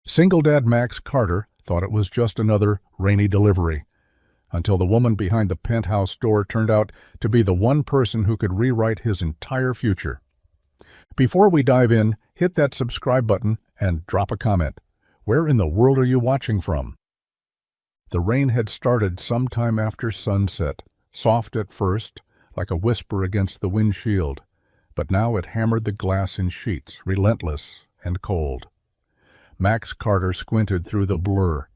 Single Dad Max Carter thought it was just another rainy delivery, until the woman behind the penthouse door turned out to be the one person who could rewrite his entire future. Before we dive in, hit that subscribe button and drop a comment. Where in the world are you watching from? The rain had started sometime after sunset, soft at first, like a whisper against the windshield, but now it hammered the glass in sheets, relentless and cold. Max Carter squinted through the blur,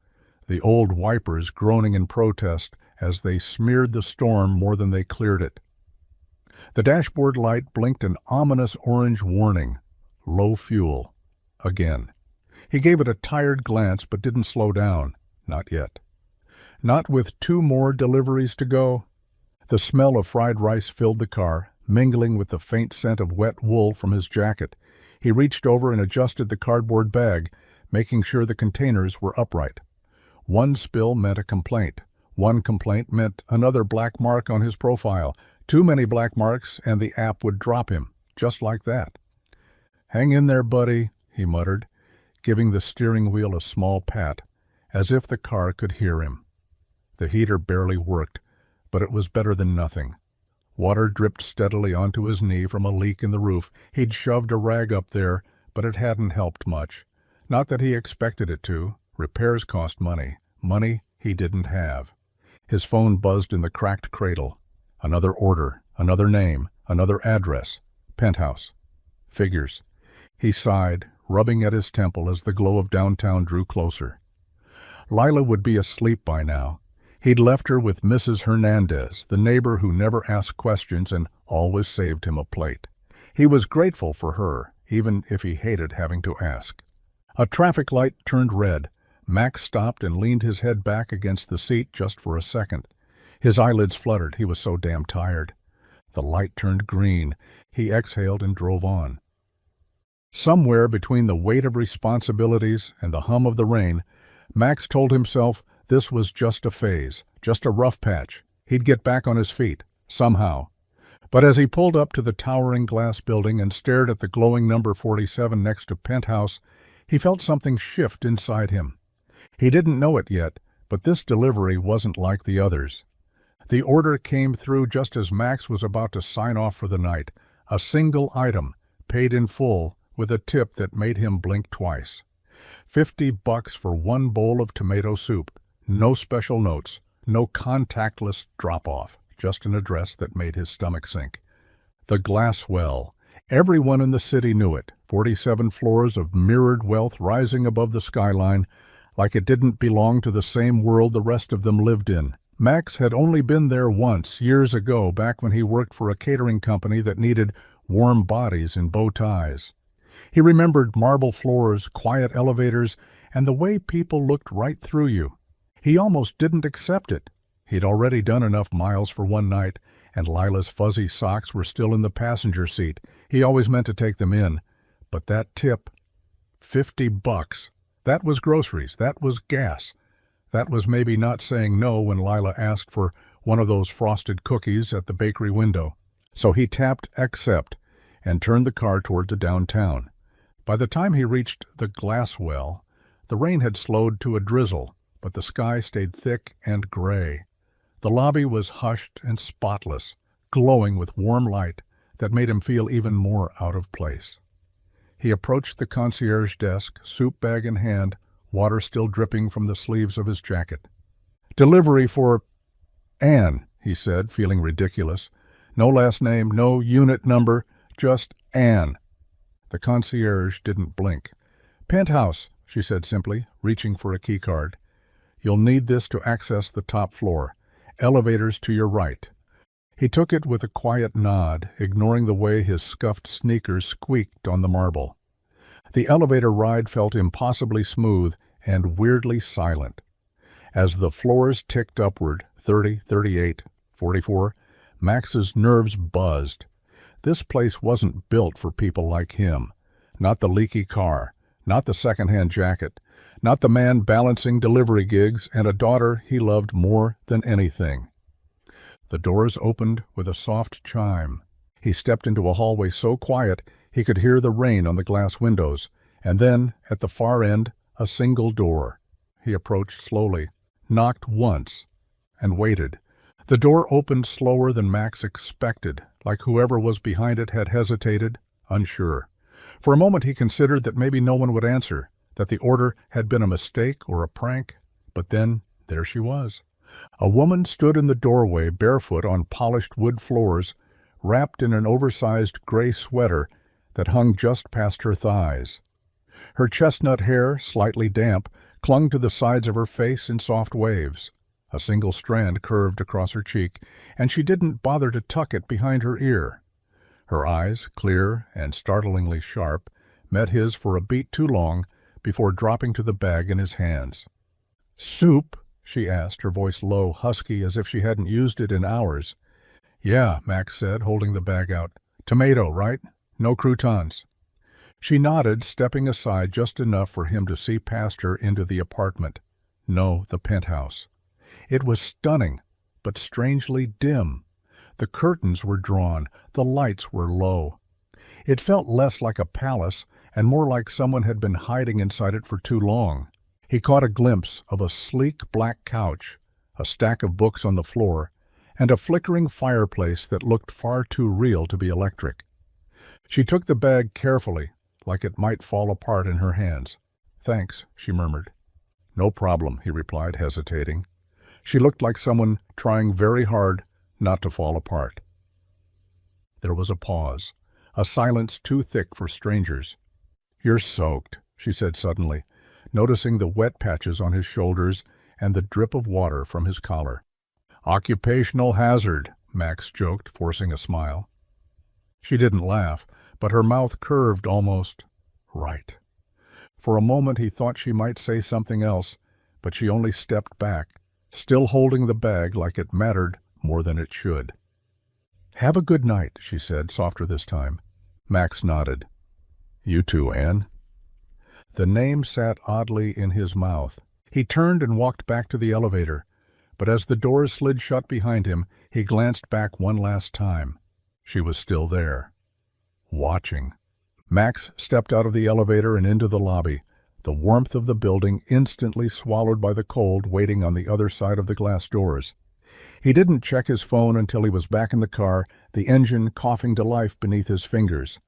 the old wipers groaning in protest as they smeared the storm more than they cleared it. The dashboard light blinked an ominous orange warning. Low fuel. Again. He gave it a tired glance but didn't slow down. Not yet. Not with 2 more deliveries to go. The smell of fried rice filled the car, mingling with the faint scent of wet wool from his jacket. He reached over and adjusted the cardboard bag, making sure the containers were upright. One spill meant a complaint. One complaint meant another black mark on his profile. Too many black marks and the app would drop him, just like that. "Hang in there, buddy," he muttered, giving the steering wheel a small pat, as if the car could hear him. The heater barely worked, but it was better than nothing. Water dripped steadily onto his knee from a leak in the roof. He'd shoved a rag up there, but it hadn't helped much. Not that he expected it to. Repairs cost money. Money he didn't have. His phone buzzed in the cracked cradle. Another order, another name, another address. Penthouse. Figures. He sighed, rubbing at his temple as the glow of downtown drew closer. Lila would be asleep by now. He'd left her with Mrs. Hernandez, the neighbor who never asked questions and always saved him a plate. He was grateful for her, even if he hated having to ask. A traffic light turned red. Max stopped and leaned his head back against the seat just for a second. His eyelids fluttered. He was so damn tired. The light turned green. He exhaled and drove on. Somewhere between the weight of responsibilities and the hum of the rain, Max told himself this was just a phase, just a rough patch. He'd get back on his feet, somehow. But as he pulled up to the towering glass building and stared at the glowing number 47 next to Penthouse, he felt something shift inside him. He didn't know it yet, but this delivery wasn't like the others. The order came through just as Max was about to sign off for the night. A single item, paid in full, with a tip that made him blink twice. $50 for 1 bowl of tomato soup. No special notes, no contactless drop-off, just an address that made his stomach sink. The Glass Well. Everyone in the city knew it. 47 floors of mirrored wealth rising above the skyline, like it didn't belong to the same world the rest of them lived in. Max had only been there once, years ago, back when he worked for a catering company that needed warm bodies in bow ties. He remembered marble floors, quiet elevators, and the way people looked right through you. He almost didn't accept it. He'd already done enough miles for one night, and Lila's fuzzy socks were still in the passenger seat. He always meant to take them in. But that tip, $50. That was groceries. That was gas. That was maybe not saying no when Lila asked for one of those frosted cookies at the bakery window. So he tapped accept and turned the car toward the downtown. By the time he reached the Glass Well, the rain had slowed to a drizzle, but the sky stayed thick and gray. The lobby was hushed and spotless, glowing with warm light that made him feel even more out of place. He approached the concierge desk, soup bag in hand, water still dripping from the sleeves of his jacket. "Delivery for Anne," he said, feeling ridiculous. No last name, no unit number, just Anne. The concierge didn't blink. "Penthouse," she said simply, reaching for a keycard. "You'll need this to access the top floor. Elevators to your right." He took it with a quiet nod, ignoring the way his scuffed sneakers squeaked on the marble. The elevator ride felt impossibly smooth and weirdly silent. As the floors ticked upward, 30, 38, 44, Max's nerves buzzed. This place wasn't built for people like him. Not the leaky car, not the second-hand jacket, not the man balancing delivery gigs and a daughter he loved more than anything. The doors opened with a soft chime. He stepped into a hallway so quiet he could hear the rain on the glass windows, and then, at the far end, A single door. He approached slowly, knocked once, and waited. The door opened slower than Max expected, like whoever was behind it had hesitated, unsure. For a moment he considered that maybe no one would answer, that the order had been a mistake or a prank, but then there she was. A woman stood in the doorway, barefoot on polished wood floors, wrapped in an oversized gray sweater that hung just past her thighs. Her chestnut hair, slightly damp, clung to the sides of her face in soft waves. A single strand curved across her cheek, and she didn't bother to tuck it behind her ear. Her eyes, clear and startlingly sharp, met his for a beat too long before dropping to the bag in his hands. "Soup?" she asked, her voice low, husky, as if she hadn't used it in hours. "Yeah," Max said, holding the bag out. "Tomato, right? No croutons." She nodded, stepping aside just enough for him to see past her into the apartment. No, the penthouse. It was stunning, but strangely dim. The curtains were drawn, the lights were low. It felt less like a palace and more like someone had been hiding inside it for too long. He caught a glimpse of a sleek black couch, a stack of books on the floor, and a flickering fireplace that looked far too real to be electric. She took the bag carefully, like it might fall apart in her hands. "Thanks," she murmured. "No problem," he replied, hesitating. She looked like someone trying very hard not to fall apart. There was a pause, a silence too thick for strangers. "You're soaked," she said suddenly, noticing the wet patches on his shoulders and the drip of water from his collar. "Occupational hazard," Max joked, forcing a smile. She didn't laugh, but her mouth curved almost right. For a moment he thought she might say something else, but she only stepped back, still holding the bag like it mattered more than it should. "Have a good night," she said, softer this time. Max nodded. "You too, Anne." The name sat oddly in his mouth. He turned and walked back to the elevator, but as the doors slid shut behind him, he glanced back one last time. She was still there, watching. Max stepped out of the elevator and into the lobby, the warmth of the building instantly swallowed by the cold waiting on the other side of the glass doors. He didn't check his phone until he was back in the car, the engine coughing to life beneath his fingers.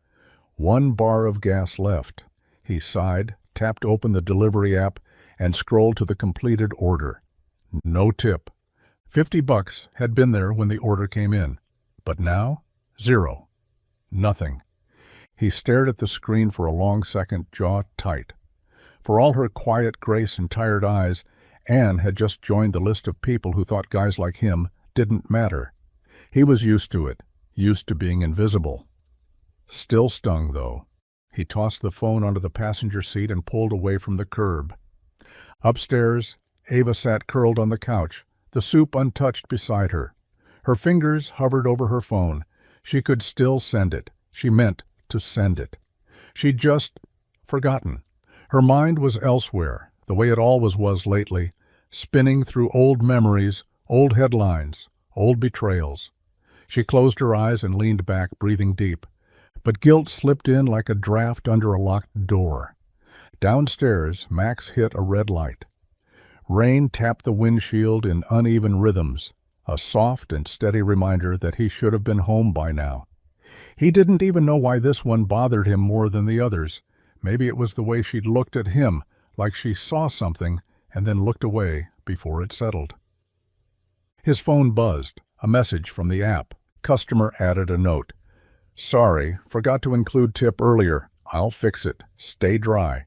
1 bar of gas left. He sighed, tapped open the delivery app, and scrolled to the completed order. No tip. $50 had been there when the order came in. But now, 0. Nothing. He stared at the screen for a long second, jaw tight. For all her quiet grace and tired eyes, Anne had just joined the list of people who thought guys like him didn't matter. He was used to it, used to being invisible. Still stung, though. He tossed the phone onto the passenger seat and pulled away from the curb. Upstairs, Ava sat curled on the couch, the soup untouched beside her. Her fingers hovered over her phone. She could still send it. She meant to send it. She'd just forgotten. Her mind was elsewhere, the way it always was lately, spinning through old memories, old headlines, old betrayals. She closed her eyes and leaned back, breathing deep. But guilt slipped in like a draft under a locked door. Downstairs, Max hit a red light. Rain tapped the windshield in uneven rhythms, a soft and steady reminder that he should have been home by now. He didn't even know why this one bothered him more than the others. Maybe it was the way she'd looked at him, like she saw something and then looked away before it settled. His phone buzzed, a message from the app. Customer added a note. "Sorry, forgot to include tip earlier. I'll fix it. Stay dry."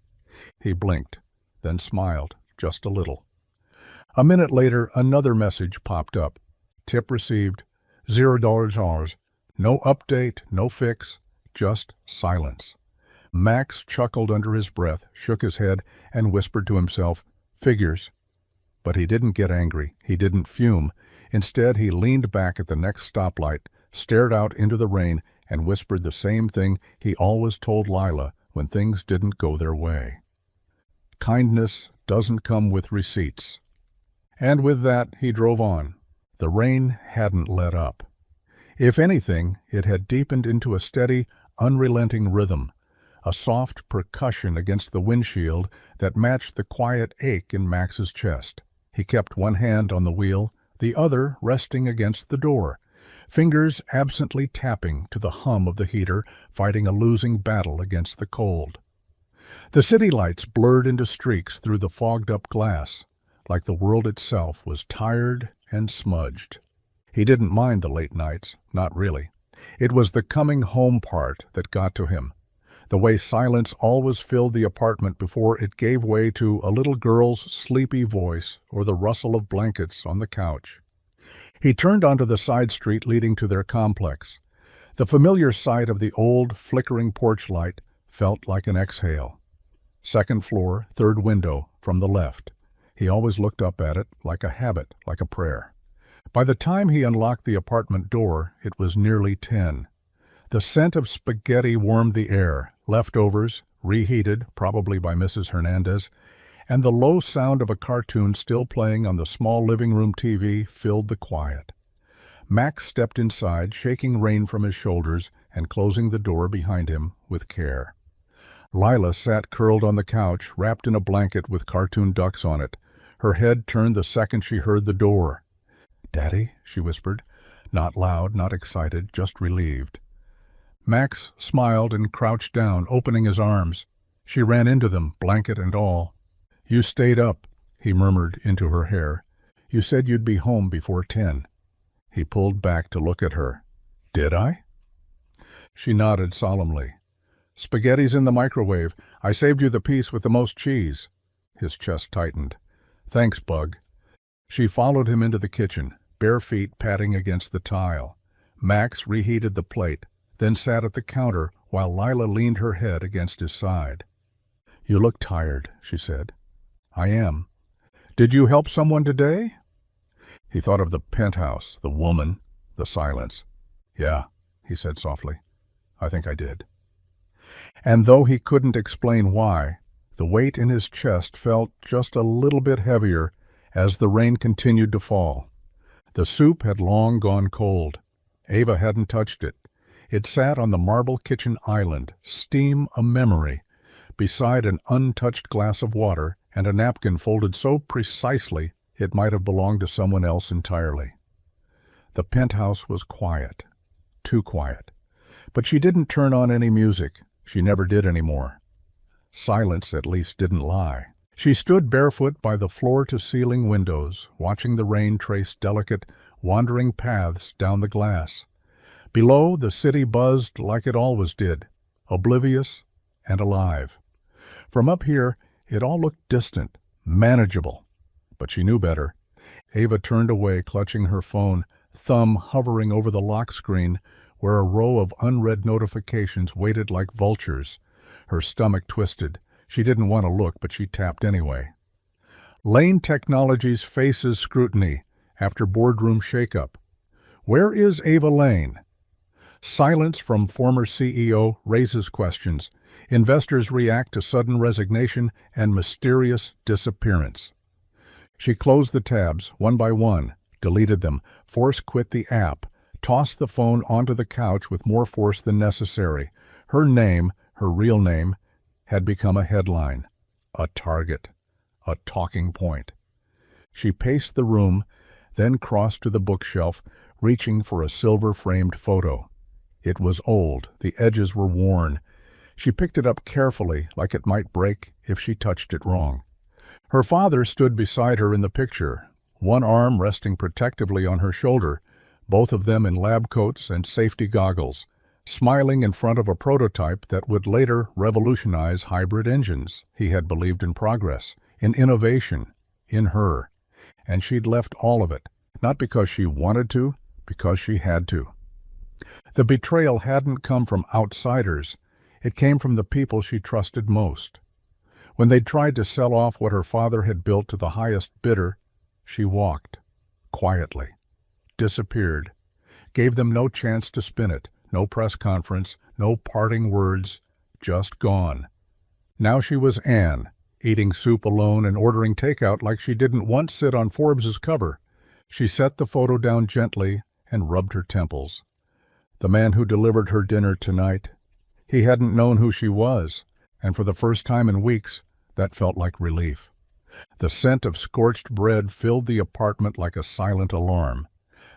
He blinked, then smiled, just a little. A minute later, another message popped up. Tip received, $0. No update, no fix, just silence. Max chuckled under his breath, shook his head, and whispered to himself, "Figures." But he didn't get angry. He didn't fume. Instead, he leaned back at the next stoplight, stared out into the rain, and whispered the same thing he always told Lila when things didn't go their way. Kindness doesn't come with receipts. And with that, he drove on. The rain hadn't let up. If anything, it had deepened into a steady, unrelenting rhythm, a soft percussion against the windshield that matched the quiet ache in Max's chest. He kept one hand on the wheel, the other resting against the door, fingers absently tapping to the hum of the heater, fighting a losing battle against the cold. The city lights blurred into streaks through the fogged-up glass, like the world itself was tired and smudged. He didn't mind the late nights, not really. It was the coming home part that got to him, the way silence always filled the apartment before it gave way to a little girl's sleepy voice or the rustle of blankets on the couch. He turned onto the side street leading to their complex. The familiar sight of the old, flickering porch light felt like an exhale. Second floor, third window, from the left. He always looked up at it like a habit, like a prayer. By the time he unlocked the apartment door, it was nearly 10. The scent of spaghetti warmed the air, leftovers, reheated, probably by Mrs. Hernandez, and the low sound of a cartoon still playing on the small living room TV filled the quiet. Max stepped inside, shaking rain from his shoulders and closing the door behind him with care. Lila sat curled on the couch, wrapped in a blanket with cartoon ducks on it. Her head turned the second she heard the door. "Daddy?" she whispered, not loud, not excited, just relieved. Max smiled and crouched down, opening his arms. She ran into them, blanket and all. "You stayed up," he murmured into her hair. "You said you'd be home before 10. He pulled back to look at her. "Did I?" She nodded solemnly. "Spaghetti's in the microwave. I saved you the piece with the most cheese." His chest tightened. "Thanks, Bug." She followed him into the kitchen, bare feet patting against the tile. Max reheated the plate, then sat at the counter while Lila leaned her head against his side. "You look tired," she said. "I am. Did you help someone today?" He thought of the penthouse, the woman, the silence. "Yeah," he said softly. "I think I did." And though he couldn't explain why, the weight in his chest felt just a little bit heavier as the rain continued to fall. The soup had long gone cold. Ava hadn't touched it. It sat on the marble kitchen island, steam a memory, beside an untouched glass of water and a napkin folded so precisely it might have belonged to someone else entirely. The penthouse was quiet, too quiet. But she didn't turn on any music. She never did anymore. Silence, at least, didn't lie. She stood barefoot by the floor-to-ceiling windows, watching the rain trace delicate, wandering paths down the glass. Below, the city buzzed like it always did, oblivious and alive. From up here, it all looked distant, manageable. But she knew better. Ava turned away, clutching her phone, thumb hovering over the lock screen, where a row of unread notifications waited like vultures. Her stomach twisted. She didn't want to look, but she tapped anyway. Lane Technologies faces scrutiny after boardroom shakeup. Where is Ava Lane? Silence from former CEO raises questions. Investors react to sudden resignation and mysterious disappearance. She closed the tabs, one by one, deleted them, force-quit the app, tossed the phone onto the couch with more force than necessary. Her name, her real name, had become a headline, a target, a talking point. She paced the room, then crossed to the bookshelf, reaching for a silver-framed photo. It was old, the edges were worn. She picked it up carefully, like it might break if she touched it wrong. Her father stood beside her in the picture, one arm resting protectively on her shoulder, both of them in lab coats and safety goggles, smiling in front of a prototype that would later revolutionize hybrid engines. He had believed in progress, in innovation, in her. And she'd left all of it, not because she wanted to, because she had to. The betrayal hadn't come from outsiders. It came from the people she trusted most. When they tried to sell off what her father had built to the highest bidder, she walked, quietly, disappeared, gave them no chance to spin it, no press conference, no parting words, just gone. Now she was Anne, eating soup alone and ordering takeout like she didn't once sit on Forbes's cover. She set the photo down gently and rubbed her temples. The man who delivered her dinner tonight, He hadn't known who she was, and for the first time in weeks, that felt like relief. The scent of scorched bread filled the apartment like a silent alarm.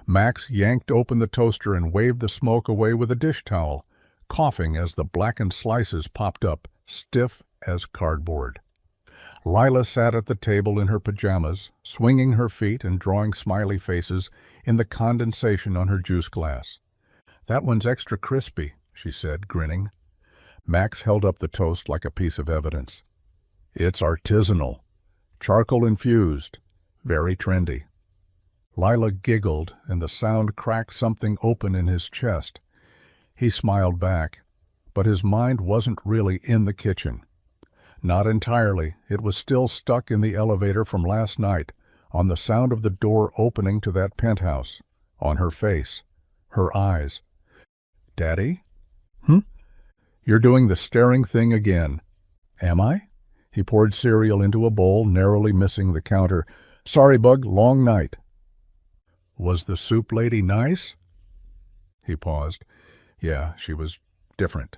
Max yanked open the toaster and waved the smoke away with a dish towel, coughing as the blackened slices popped up, stiff as cardboard. Lila sat at the table in her pajamas, swinging her feet and drawing smiley faces in the condensation on her juice glass. "That one's extra crispy," she said, grinning. Max held up the toast like a piece of evidence. "It's artisanal, charcoal-infused, very trendy." Lila giggled, and the sound cracked something open in his chest. He smiled back, but his mind wasn't really in the kitchen. Not entirely. It was still stuck in the elevator from last night, on the sound of the door opening to that penthouse, on her face, her eyes. "Daddy?" "You're doing the staring thing again." "Am I?" He poured cereal into a bowl, narrowly missing the counter. "Sorry, Bug, long night." "Was the soup lady nice?" He paused. Yeah, she was different.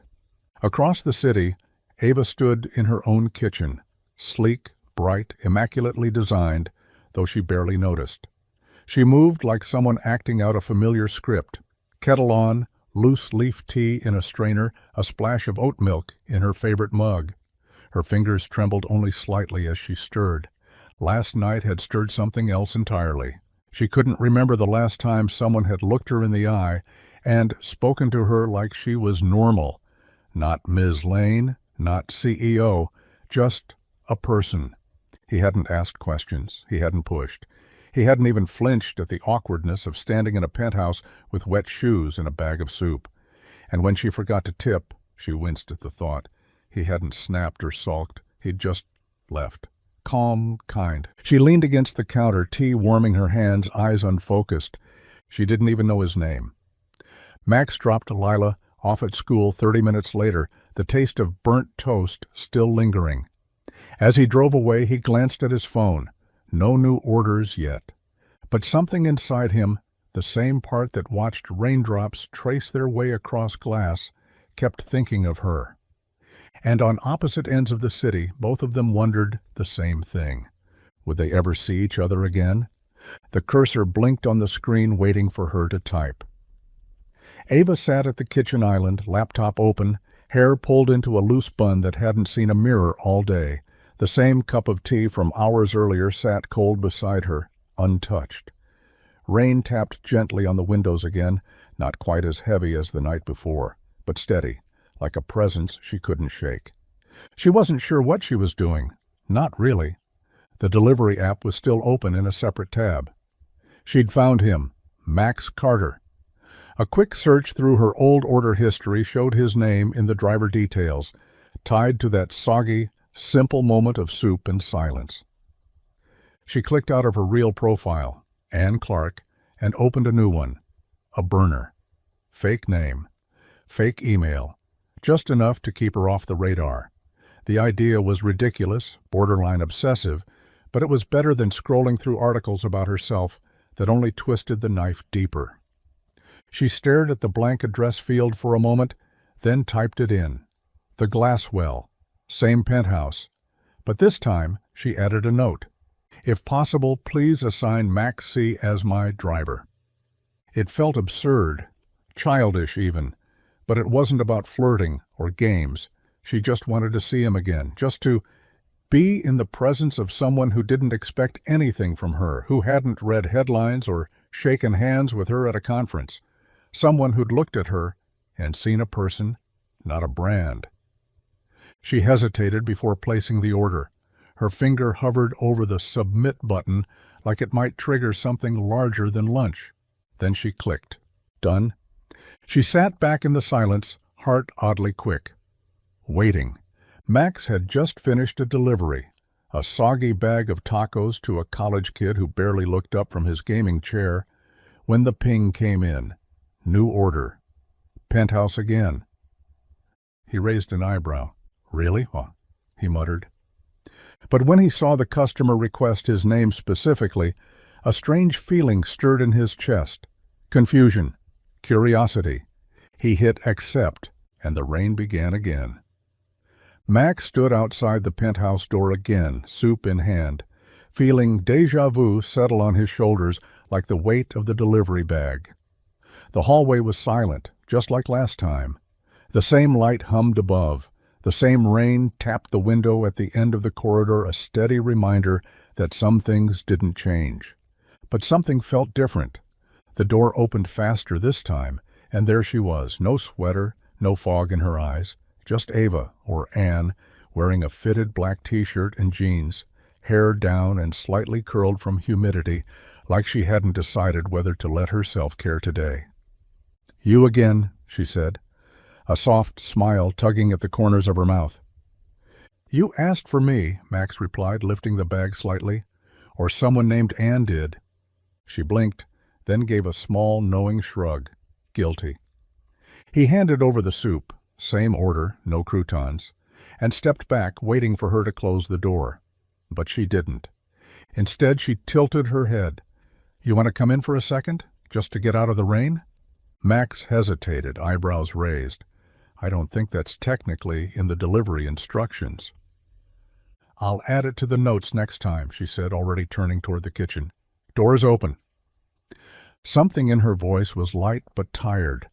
Across the city, Ava stood in her own kitchen, sleek, bright, immaculately designed, though she barely noticed. She moved like someone acting out a familiar script. Kettle on, loose leaf tea in a strainer, a splash of oat milk in her favorite mug. Her fingers trembled only slightly as she stirred. Last night had stirred something else entirely. She couldn't remember the last time someone had looked her in the eye and spoken to her like she was normal. Not Ms. Lane, not CEO, just a person. He hadn't asked questions. He hadn't pushed. He hadn't even flinched at the awkwardness of standing in a penthouse with wet shoes and a bag of soup. And when she forgot to tip, she winced at the thought. He hadn't snapped or sulked. He'd just left. Calm, kind. She leaned against the counter, tea warming her hands, eyes unfocused. She didn't even know his name. Max dropped Lila off at school 30 minutes later, the taste of burnt toast still lingering. As he drove away, he glanced at his phone. No new orders yet. But something inside him, the same part that watched raindrops trace their way across glass, kept thinking of her. And on opposite ends of the city, both of them wondered the same thing. Would they ever see each other again? The cursor blinked on the screen, waiting for her to type. Ava sat at the kitchen island, laptop open, hair pulled into a loose bun that hadn't seen a mirror all day. The same cup of tea from hours earlier sat cold beside her, untouched. Rain tapped gently on the windows again, not quite as heavy as the night before, but steady, like a presence she couldn't shake. She wasn't sure what she was doing. Not really. The delivery app was still open in a separate tab. She'd found him, Max Carter. A quick search through her old order history showed his name in the driver details, tied to that soggy, simple moment of soup and silence. She clicked out of her real profile, Ann Clark, and opened a new one. A burner. Fake name. Fake email. Just enough to keep her off the radar. The idea was ridiculous, borderline obsessive, but it was better than scrolling through articles about herself that only twisted the knife deeper. She stared at the blank address field for a moment, then typed it in. The Glasswell. Same penthouse. But this time, she added a note. If possible, please assign Max C. as my driver. It felt absurd, childish even, but it wasn't about flirting or games. She just wanted to see him again, just to be in the presence of someone who didn't expect anything from her, who hadn't read headlines or shaken hands with her at a conference. Someone who'd looked at her and seen a person, not a brand. She hesitated before placing the order. Her finger hovered over the submit button like it might trigger something larger than lunch. Then she clicked. Done. She sat back in the silence, heart oddly quick. Waiting. Max had just finished a delivery, a soggy bag of tacos to a college kid who barely looked up from his gaming chair, when the ping came in. New order. Penthouse again. He raised an eyebrow. Really? Oh, he muttered. But when he saw the customer request his name specifically, a strange feeling stirred in his chest. Confusion. Curiosity. He hit accept and the rain began again. Max stood outside the penthouse door again, soup in hand, feeling déjà vu settle on his shoulders like the weight of the delivery bag. The hallway was silent, just like last time. The same light hummed above. The same rain tapped the window at the end of the corridor, a steady reminder that some things didn't change. But something felt different. The door opened faster this time, and there she was, no sweater, no fog in her eyes, just Ava, or Anne, wearing a fitted black t-shirt and jeans, hair down and slightly curled from humidity, like she hadn't decided whether to let herself care today. "You again," she said, a soft smile tugging at the corners of her mouth. "You asked for me," Max replied, lifting the bag slightly. "Or someone named Anne did." She blinked, then gave a small, knowing shrug. Guilty. He handed over the soup, same order, no croutons, and stepped back, waiting for her to close the door. But she didn't. Instead, she tilted her head. "You want to come in for a second, just to get out of the rain?" Max hesitated, eyebrows raised. "I don't think that's technically in the delivery instructions." "I'll add it to the notes next time," she said, already turning toward the kitchen. "Door's open." Something in her voice was light but tired,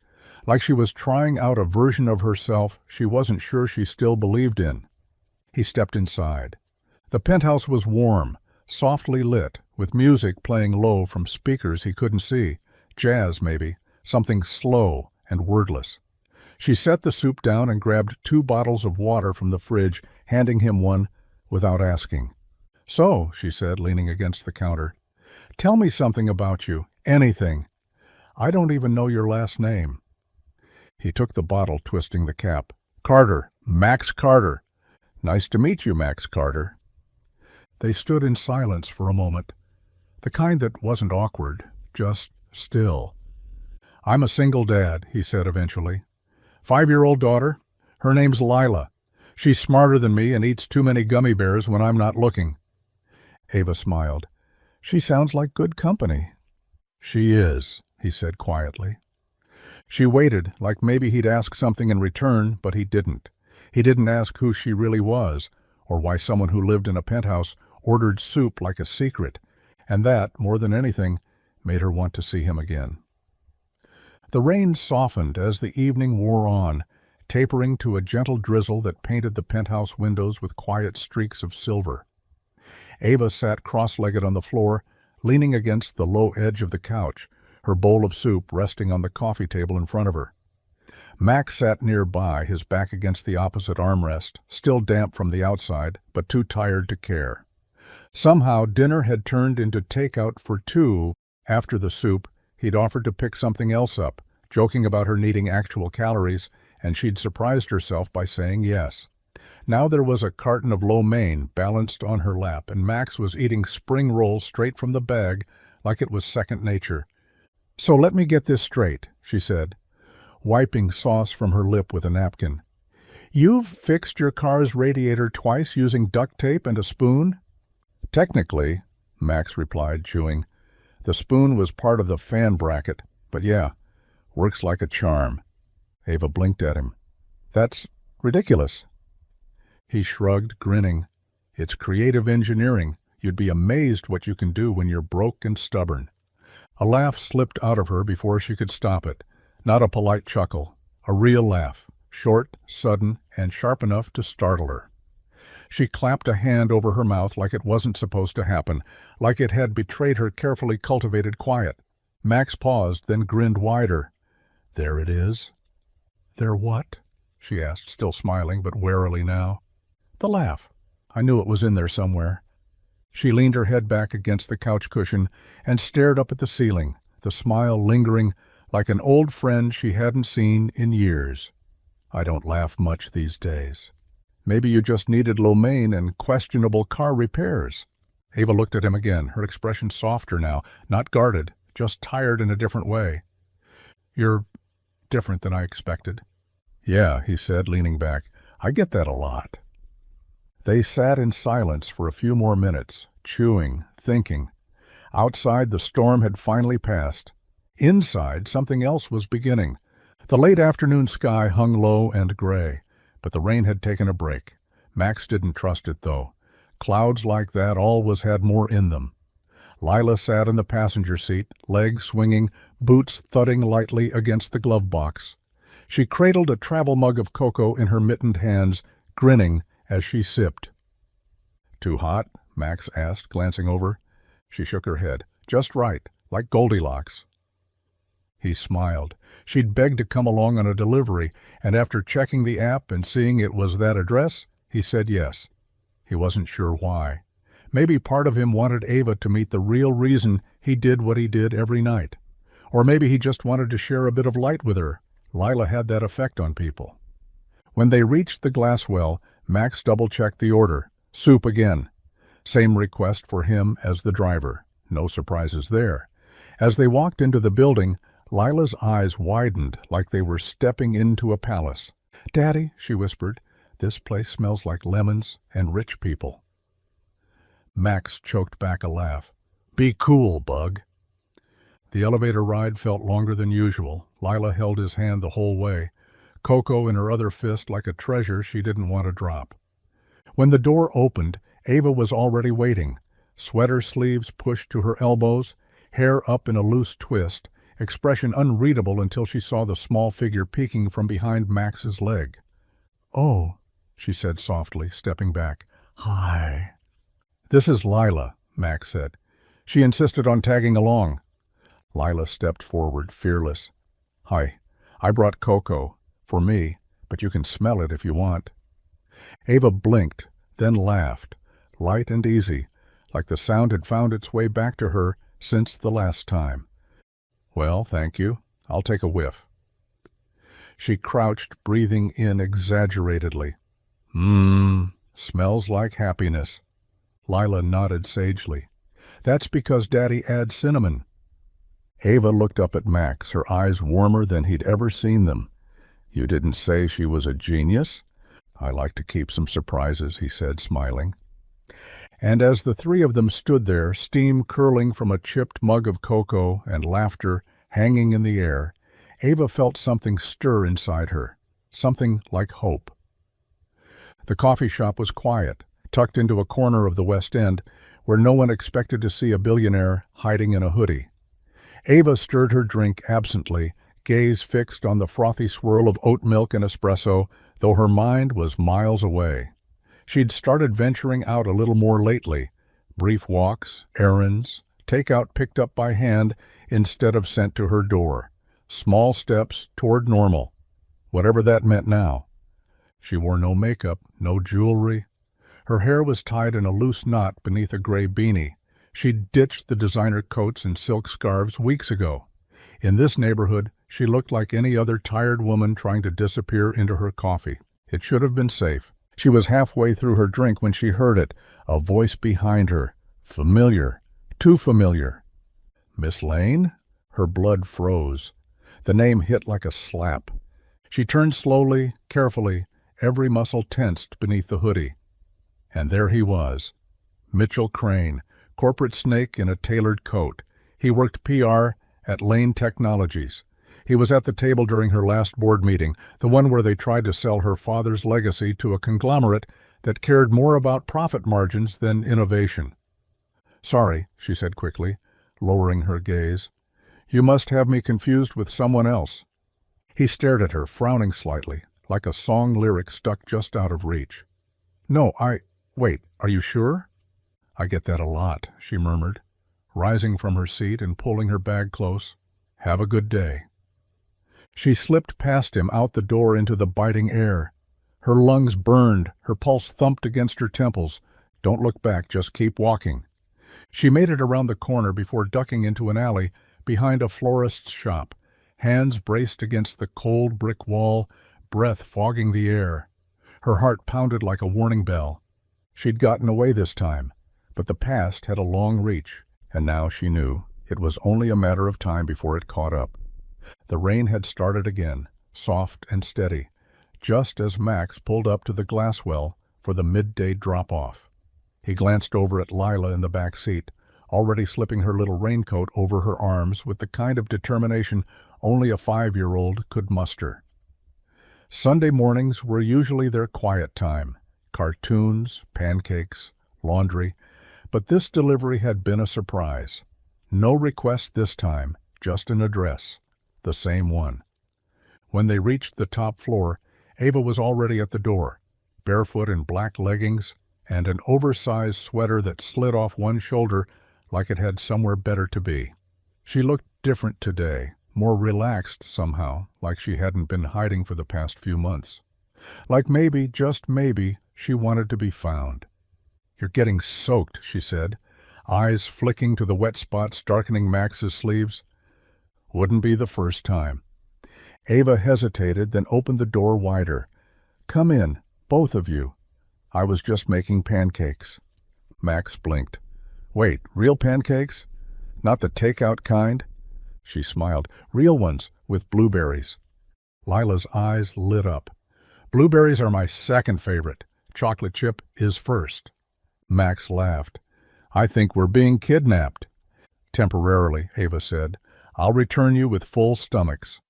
like she was trying out a version of herself she wasn't sure she still believed in. He stepped inside. The penthouse was warm, softly lit, with music playing low from speakers he couldn't see. Jazz, maybe, something slow and wordless. She set the soup down and grabbed 2 bottles of water from the fridge, handing him one without asking. "So," she said, leaning against the counter, "tell me something about you, anything. I don't even know your last name." He took the bottle, twisting the cap. "Carter, Max Carter." "Nice to meet you, Max Carter." They stood in silence for a moment, the kind that wasn't awkward, just still. "I'm a single dad," he said eventually. 5-year-old daughter. Her name's Lila. She's smarter than me and eats too many gummy bears when I'm not looking." Ava smiled. "She sounds like good company." "She is," he said quietly. She waited, like maybe he'd ask something in return, but he didn't. He didn't ask who she really was, or why someone who lived in a penthouse ordered soup like a secret, and that, more than anything, made her want to see him again. The rain softened as the evening wore on, tapering to a gentle drizzle that painted the penthouse windows with quiet streaks of silver. Ava sat cross-legged on the floor, leaning against the low edge of the couch, her bowl of soup resting on the coffee table in front of her. Max sat nearby, his back against the opposite armrest, still damp from the outside, but too tired to care. Somehow dinner had turned into takeout for 2. After the soup, he'd offered to pick something else up, joking about her needing actual calories, and she'd surprised herself by saying yes. Now there was a carton of lo mein balanced on her lap, and Max was eating spring rolls straight from the bag like it was second nature. "So let me get this straight," she said, wiping sauce from her lip with a napkin. "You've fixed your car's radiator twice using duct tape and a spoon?" "Technically," Max replied, chewing. "The spoon was part of the fan bracket, but yeah, works like a charm." Ava blinked at him. "That's ridiculous." He shrugged, grinning. "It's creative engineering. You'd be amazed what you can do when you're broke and stubborn." A laugh slipped out of her before she could stop it. Not a polite chuckle, a real laugh, short, sudden, and sharp enough to startle her. She clapped a hand over her mouth like it wasn't supposed to happen, like it had betrayed her carefully cultivated quiet. Max paused, then grinned wider. "There it is." "There what?" she asked, still smiling, but warily now. "The laugh. I knew it was in there somewhere." She leaned her head back against the couch cushion and stared up at the ceiling, the smile lingering like an old friend she hadn't seen in years. "I don't laugh much these days." "Maybe you just needed lo mein and questionable car repairs." Ava looked at him again, her expression softer now, not guarded, just tired in a different way. "You're different than I expected." "Yeah," he said, leaning back. "I get that a lot." They sat in silence for a few more minutes, chewing, thinking. Outside, the storm had finally passed. Inside, something else was beginning. The late afternoon sky hung low and gray, but the rain had taken a break. Max didn't trust it, though. Clouds like that always had more in them. Lila sat in the passenger seat, legs swinging, boots thudding lightly against the glove box. She cradled a travel mug of cocoa in her mittened hands, grinning as she sipped. "Too hot?" Max asked, glancing over. She shook her head. "Just right, like Goldilocks." He smiled. She'd begged to come along on a delivery, and after checking the app and seeing it was that address, he said yes. He wasn't sure why. Maybe part of him wanted Ava to meet the real reason he did what he did every night. Or maybe he just wanted to share a bit of light with her. Lila had that effect on people. When they reached the glass well, Max double-checked the order. Soup again. Same request for him as the driver. No surprises there. As they walked into the building, Lila's eyes widened like they were stepping into a palace. "Daddy," she whispered, "this place smells like lemons and rich people." Max choked back a laugh. "Be cool, Bug." The elevator ride felt longer than usual. Lila held his hand the whole way, Coco in her other fist like a treasure she didn't want to drop. When the door opened, Ava was already waiting, sweater sleeves pushed to her elbows, hair up in a loose twist, expression unreadable until she saw the small figure peeking from behind Max's leg. "Oh," she said softly, stepping back. "Hi." "This is Lila," Max said. She insisted on tagging along. Lila stepped forward, fearless. "Hi, I brought cocoa. For me, but you can smell it if you want." Ava blinked, then laughed, light and easy, like the sound had found its way back to her since the last time. "Well, thank you. I'll take a whiff." She crouched, breathing in exaggeratedly. Smells like happiness." Lila nodded sagely. "That's because Daddy adds cinnamon." Ava looked up at Max, her eyes warmer than he'd ever seen them. "You didn't say she was a genius?" "I like to keep some surprises," he said, smiling. And as the three of them stood there, steam curling from a chipped mug of cocoa and laughter hanging in the air, Ava felt something stir inside her, something like hope. The coffee shop was quiet, tucked into a corner of the West End, where no one expected to see a billionaire hiding in a hoodie. Ava stirred her drink absently, gaze fixed on the frothy swirl of oat milk and espresso, though her mind was miles away. She'd started venturing out a little more lately, brief walks, errands, takeout picked up by hand instead of sent to her door. Small steps toward normal, whatever that meant now. She wore no makeup, no jewelry. Her hair was tied in a loose knot beneath a gray beanie. She'd ditched the designer coats and silk scarves weeks ago. In this neighborhood, she looked like any other tired woman trying to disappear into her coffee. It should have been safe. She was halfway through her drink when she heard it, a voice behind her. Familiar. Too familiar. "Miss Lane?" Her blood froze. The name hit like a slap. She turned slowly, carefully, every muscle tensed beneath the hoodie. And there he was. Mitchell Crane, corporate snake in a tailored coat. He worked PR at Lane Technologies. He was at the table during her last board meeting, the one where they tried to sell her father's legacy to a conglomerate that cared more about profit margins than innovation. "Sorry," she said quickly, lowering her gaze. "You must have me confused with someone else." He stared at her, frowning slightly, like a song lyric stuck just out of reach. "No, Wait, are you sure?" "I get that a lot," she murmured, rising from her seat and pulling her bag close. "Have a good day." She slipped past him out the door into the biting air. Her lungs burned, her pulse thumped against her temples. "Don't look back, just keep walking." She made it around the corner before ducking into an alley behind a florist's shop, hands braced against the cold brick wall, breath fogging the air. Her heart pounded like a warning bell. She'd gotten away this time, but the past had a long reach, and now she knew it was only a matter of time before it caught up. The rain had started again, soft and steady, just as Max pulled up to the glass well for the midday drop-off. He glanced over at Lila in the back seat, already slipping her little raincoat over her arms with the kind of determination only a 5-year-old could muster. Sunday mornings were usually their quiet time, cartoons, pancakes, laundry, but this delivery had been a surprise. No request this time, just an address, the same one. When they reached the top floor, Ava was already at the door, barefoot in black leggings and an oversized sweater that slid off one shoulder like it had somewhere better to be. She looked different today, more relaxed somehow, like she hadn't been hiding for the past few months. Like maybe, just maybe, she wanted to be found. "You're getting soaked," she said, eyes flicking to the wet spots darkening Max's sleeves. Wouldn't be the first time. Ava hesitated, then opened the door wider. "Come in, both of you. I was just making pancakes." Max blinked. "Wait, real pancakes? Not the takeout kind?" She smiled. "Real ones, with blueberries." Lila's eyes lit up. "Blueberries are my second favorite. Chocolate chip is first." Max laughed. "I think we're being kidnapped." "Temporarily," Ava said. "I'll return you with full stomachs."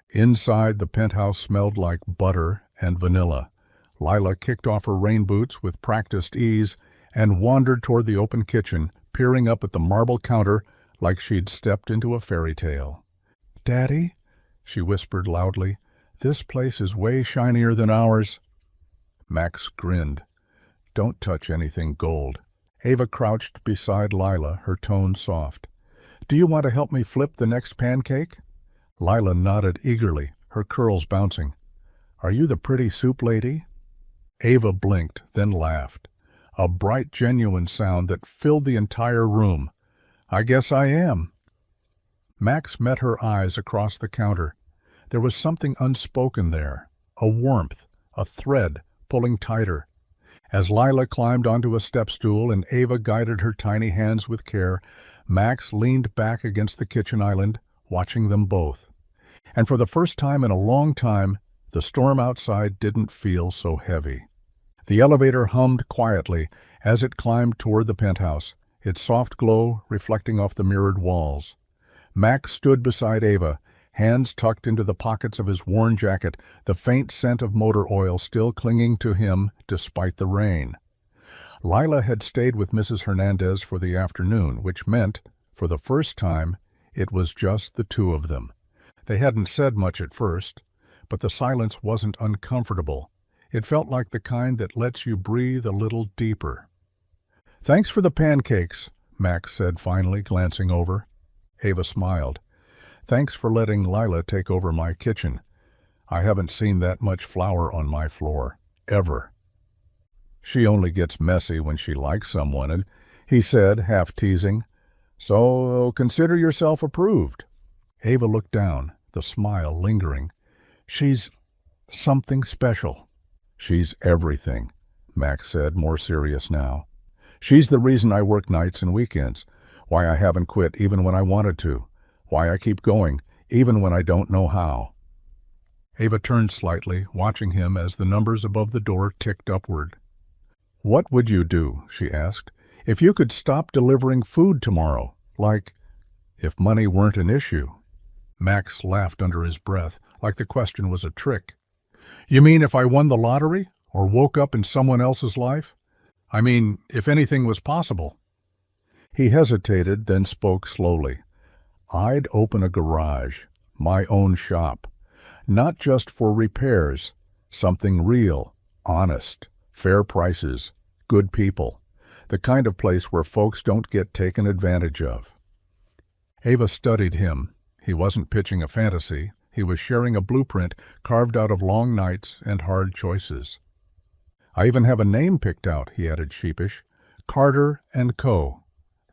Inside, the penthouse smelled like butter and vanilla. Lila kicked off her rain boots with practiced ease and wandered toward the open kitchen, peering up at the marble counter like she'd stepped into a fairy tale. "Daddy," she whispered loudly, "this place is way shinier than ours." Max grinned. "Don't touch anything gold." Ava crouched beside Lila, her tone soft. "Do you want to help me flip the next pancake?" Lila nodded eagerly, her curls bouncing. "Are you the pretty soup lady?" Ava blinked, then laughed. A bright, genuine sound that filled the entire room. "I guess I am." Max met her eyes across the counter. There was something unspoken there, a warmth, a thread pulling tighter. As Lila climbed onto a step stool and Ava guided her tiny hands with care, Max leaned back against the kitchen island, watching them both. And for the first time in a long time, the storm outside didn't feel so heavy. The elevator hummed quietly as it climbed toward the penthouse, its soft glow reflecting off the mirrored walls. Max stood beside Ava, hands tucked into the pockets of his worn jacket, the faint scent of motor oil still clinging to him despite the rain. Lila had stayed with Mrs. Hernandez for the afternoon, which meant, for the first time, it was just the two of them. They hadn't said much at first, but the silence wasn't uncomfortable. It felt like the kind that lets you breathe a little deeper. "Thanks for the pancakes," Max said finally, glancing over. Ava smiled. "Thanks for letting Lila take over my kitchen. I haven't seen that much flour on my floor, ever." "She only gets messy when she likes someone," and he said, half teasing. "So consider yourself approved." Ava looked down, the smile lingering. "She's something special." "She's everything," Max said, more serious now. "She's the reason I work nights and weekends, why I haven't quit even when I wanted to, why I keep going even when I don't know how." Ava turned slightly, watching him as the numbers above the door ticked upward. "What would you do," she asked, "if you could stop delivering food tomorrow? Like, if money weren't an issue?" Max laughed under his breath, like the question was a trick. "You mean if I won the lottery, or woke up in someone else's life? I mean, if anything was possible." He hesitated, then spoke slowly. "I'd open a garage, my own shop. Not just for repairs, something real, honest, fair prices, good people. The kind of place where folks don't get taken advantage of." Ava studied him. He wasn't pitching a fantasy. He was sharing a blueprint carved out of long nights and hard choices. "I even have a name picked out," he added sheepish. "Carter and Co.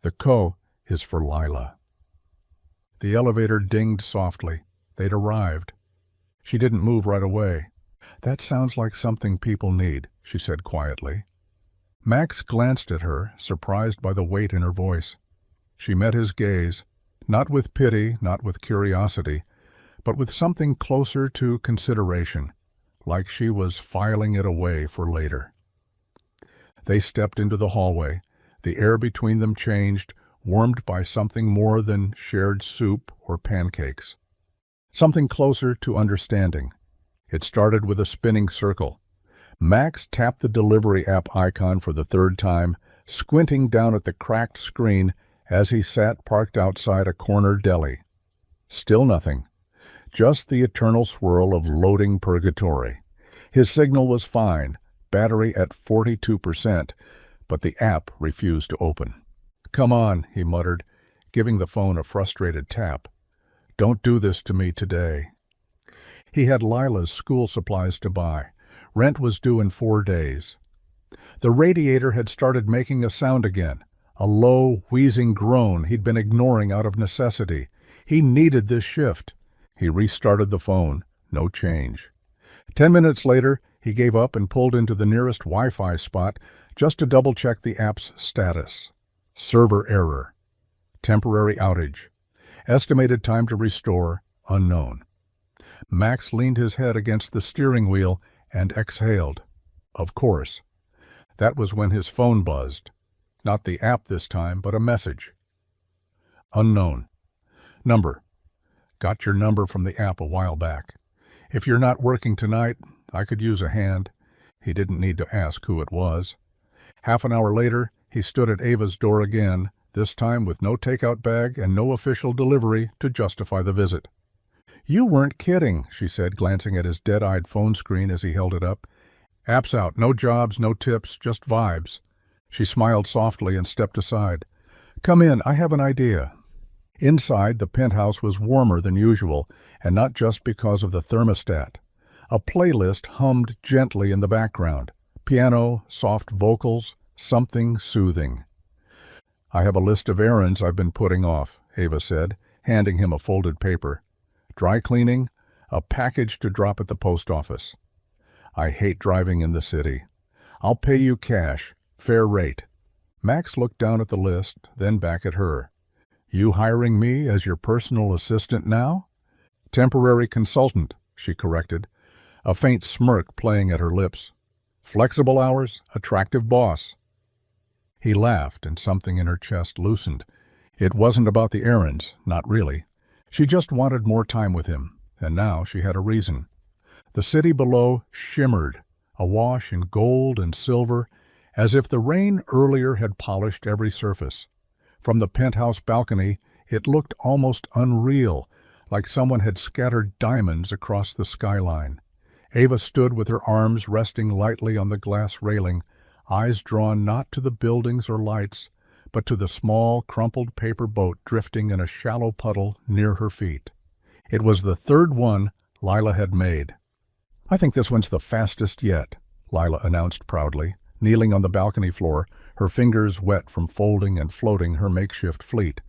The Co is for Lila." The elevator dinged softly. They'd arrived. She didn't move right away. "That sounds like something people need," she said quietly. Max glanced at her, surprised by the weight in her voice. She met his gaze, not with pity, not with curiosity, but with something closer to consideration, like she was filing it away for later. They stepped into the hallway. The air between them changed, warmed by something more than shared soup or pancakes. something closer to understanding. It started with a spinning circle. Max tapped the delivery app icon for the third time, squinting down at the cracked screen as he sat parked outside a corner deli. Still nothing. Just the eternal swirl of loading purgatory. His signal was fine, battery at 42%, but the app refused to open. "Come on," he muttered, giving the phone a frustrated tap. "Don't do this to me today." He had Lila's school supplies to buy. Rent was due in 4 days. The radiator had started making a sound again, a low, wheezing groan he'd been ignoring out of necessity. He needed this shift. He restarted the phone. No change. 10 minutes later, he gave up and pulled into the nearest Wi-Fi spot just to double-check the app's status. Server error. Temporary outage. Estimated time to restore, unknown. Max leaned his head against the steering wheel and exhaled. Of course. That was when his phone buzzed. Not the app this time, but a message. Unknown. Number. Got your number from the app a while back. If you're not working tonight, I could use a hand. He didn't need to ask who it was. Half an hour later, he stood at Ava's door again, this time with no takeout bag and no official delivery to justify the visit. "You weren't kidding," she said, glancing at his dead-eyed phone screen as he held it up. "App's out. No jobs, no tips, just vibes." She smiled softly and stepped aside. "Come in. I have an idea." Inside, the penthouse was warmer than usual, and not just because of the thermostat. A playlist hummed gently in the background. Piano, soft vocals, something soothing. "I have a list of errands I've been putting off," Ava said, handing him a folded paper. "Dry cleaning, a package to drop at the post office. I hate driving in the city. I'll pay you cash, fair rate." Max looked down at the list, then back at her. "You hiring me as your personal assistant now?" "Temporary consultant," she corrected, a faint smirk playing at her lips. "Flexible hours, attractive boss." He laughed, and something in her chest loosened. It wasn't about the errands, not really. She just wanted more time with him, and now she had a reason. The city below shimmered, awash in gold and silver, as if the rain earlier had polished every surface. From the penthouse balcony, it looked almost unreal, like someone had scattered diamonds across the skyline. Ava stood with her arms resting lightly on the glass railing, eyes drawn not to the buildings or lights, but to the small, crumpled paper boat drifting in a shallow puddle near her feet. It was the third one Lila had made. "I think this one's the fastest yet," Lila announced proudly, kneeling on the balcony floor, her fingers wet from folding and floating her makeshift fleet.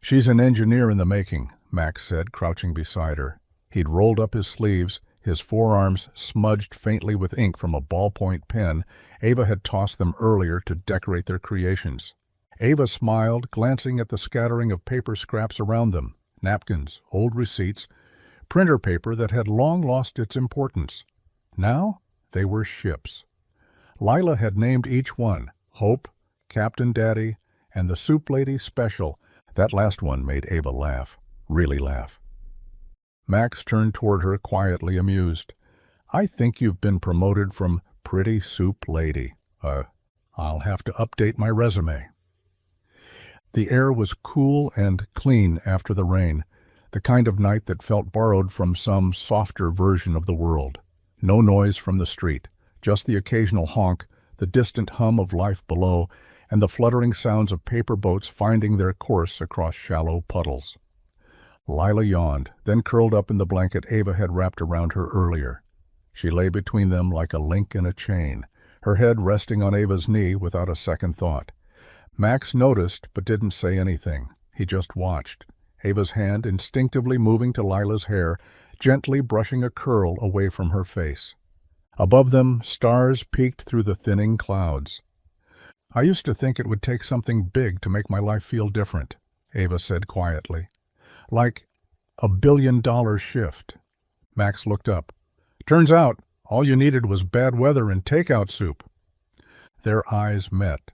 "She's an engineer in the making," Max said, crouching beside her. He'd rolled up his sleeves, his forearms smudged faintly with ink from a ballpoint pen. Ava had tossed them earlier to decorate their creations. Ava smiled, glancing at the scattering of paper scraps around them, napkins, old receipts, printer paper that had long lost its importance. Now they were ships. Lila had named each one, Hope, Captain Daddy, and the Soup Lady Special. That last one made Ava laugh, really laugh. Max turned toward her, quietly amused. "I think you've been promoted from Pretty Soup Lady. I'll have to update my resume." The air was cool and clean after the rain, the kind of night that felt borrowed from some softer version of the world. No noise from the street, just the occasional honk, the distant hum of life below, and the fluttering sounds of paper boats finding their course across shallow puddles. Lila yawned, then curled up in the blanket Ava had wrapped around her earlier. She lay between them like a link in a chain, her head resting on Ava's knee without a second thought. Max noticed but didn't say anything. He just watched, Ava's hand instinctively moving to Lila's hair, gently brushing a curl away from her face. Above them, stars peeked through the thinning clouds. "I used to think it would take something big to make my life feel different," Ava said quietly. "Like a $1 billion shift." Max looked up. "Turns out, all you needed was bad weather and takeout soup." Their eyes met,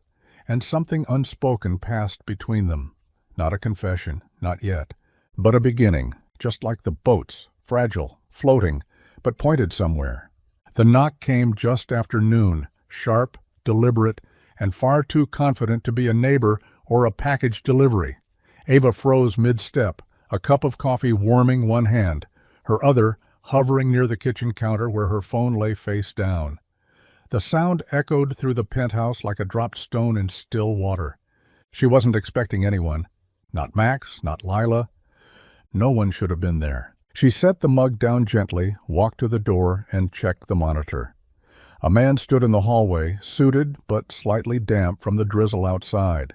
and something unspoken passed between them. Not a confession, not yet, but a beginning, just like the boats, fragile, floating, but pointed somewhere. The knock came just after noon, sharp, deliberate, and far too confident to be a neighbor or a package delivery. Ava froze mid-step, a cup of coffee warming one hand, her other hovering near the kitchen counter where her phone lay face down. The sound echoed through the penthouse like a dropped stone in still water. She wasn't expecting anyone. Not Max, not Lila. No one should have been there. She set the mug down gently, walked to the door, and checked the monitor. A man stood in the hallway, suited but slightly damp from the drizzle outside.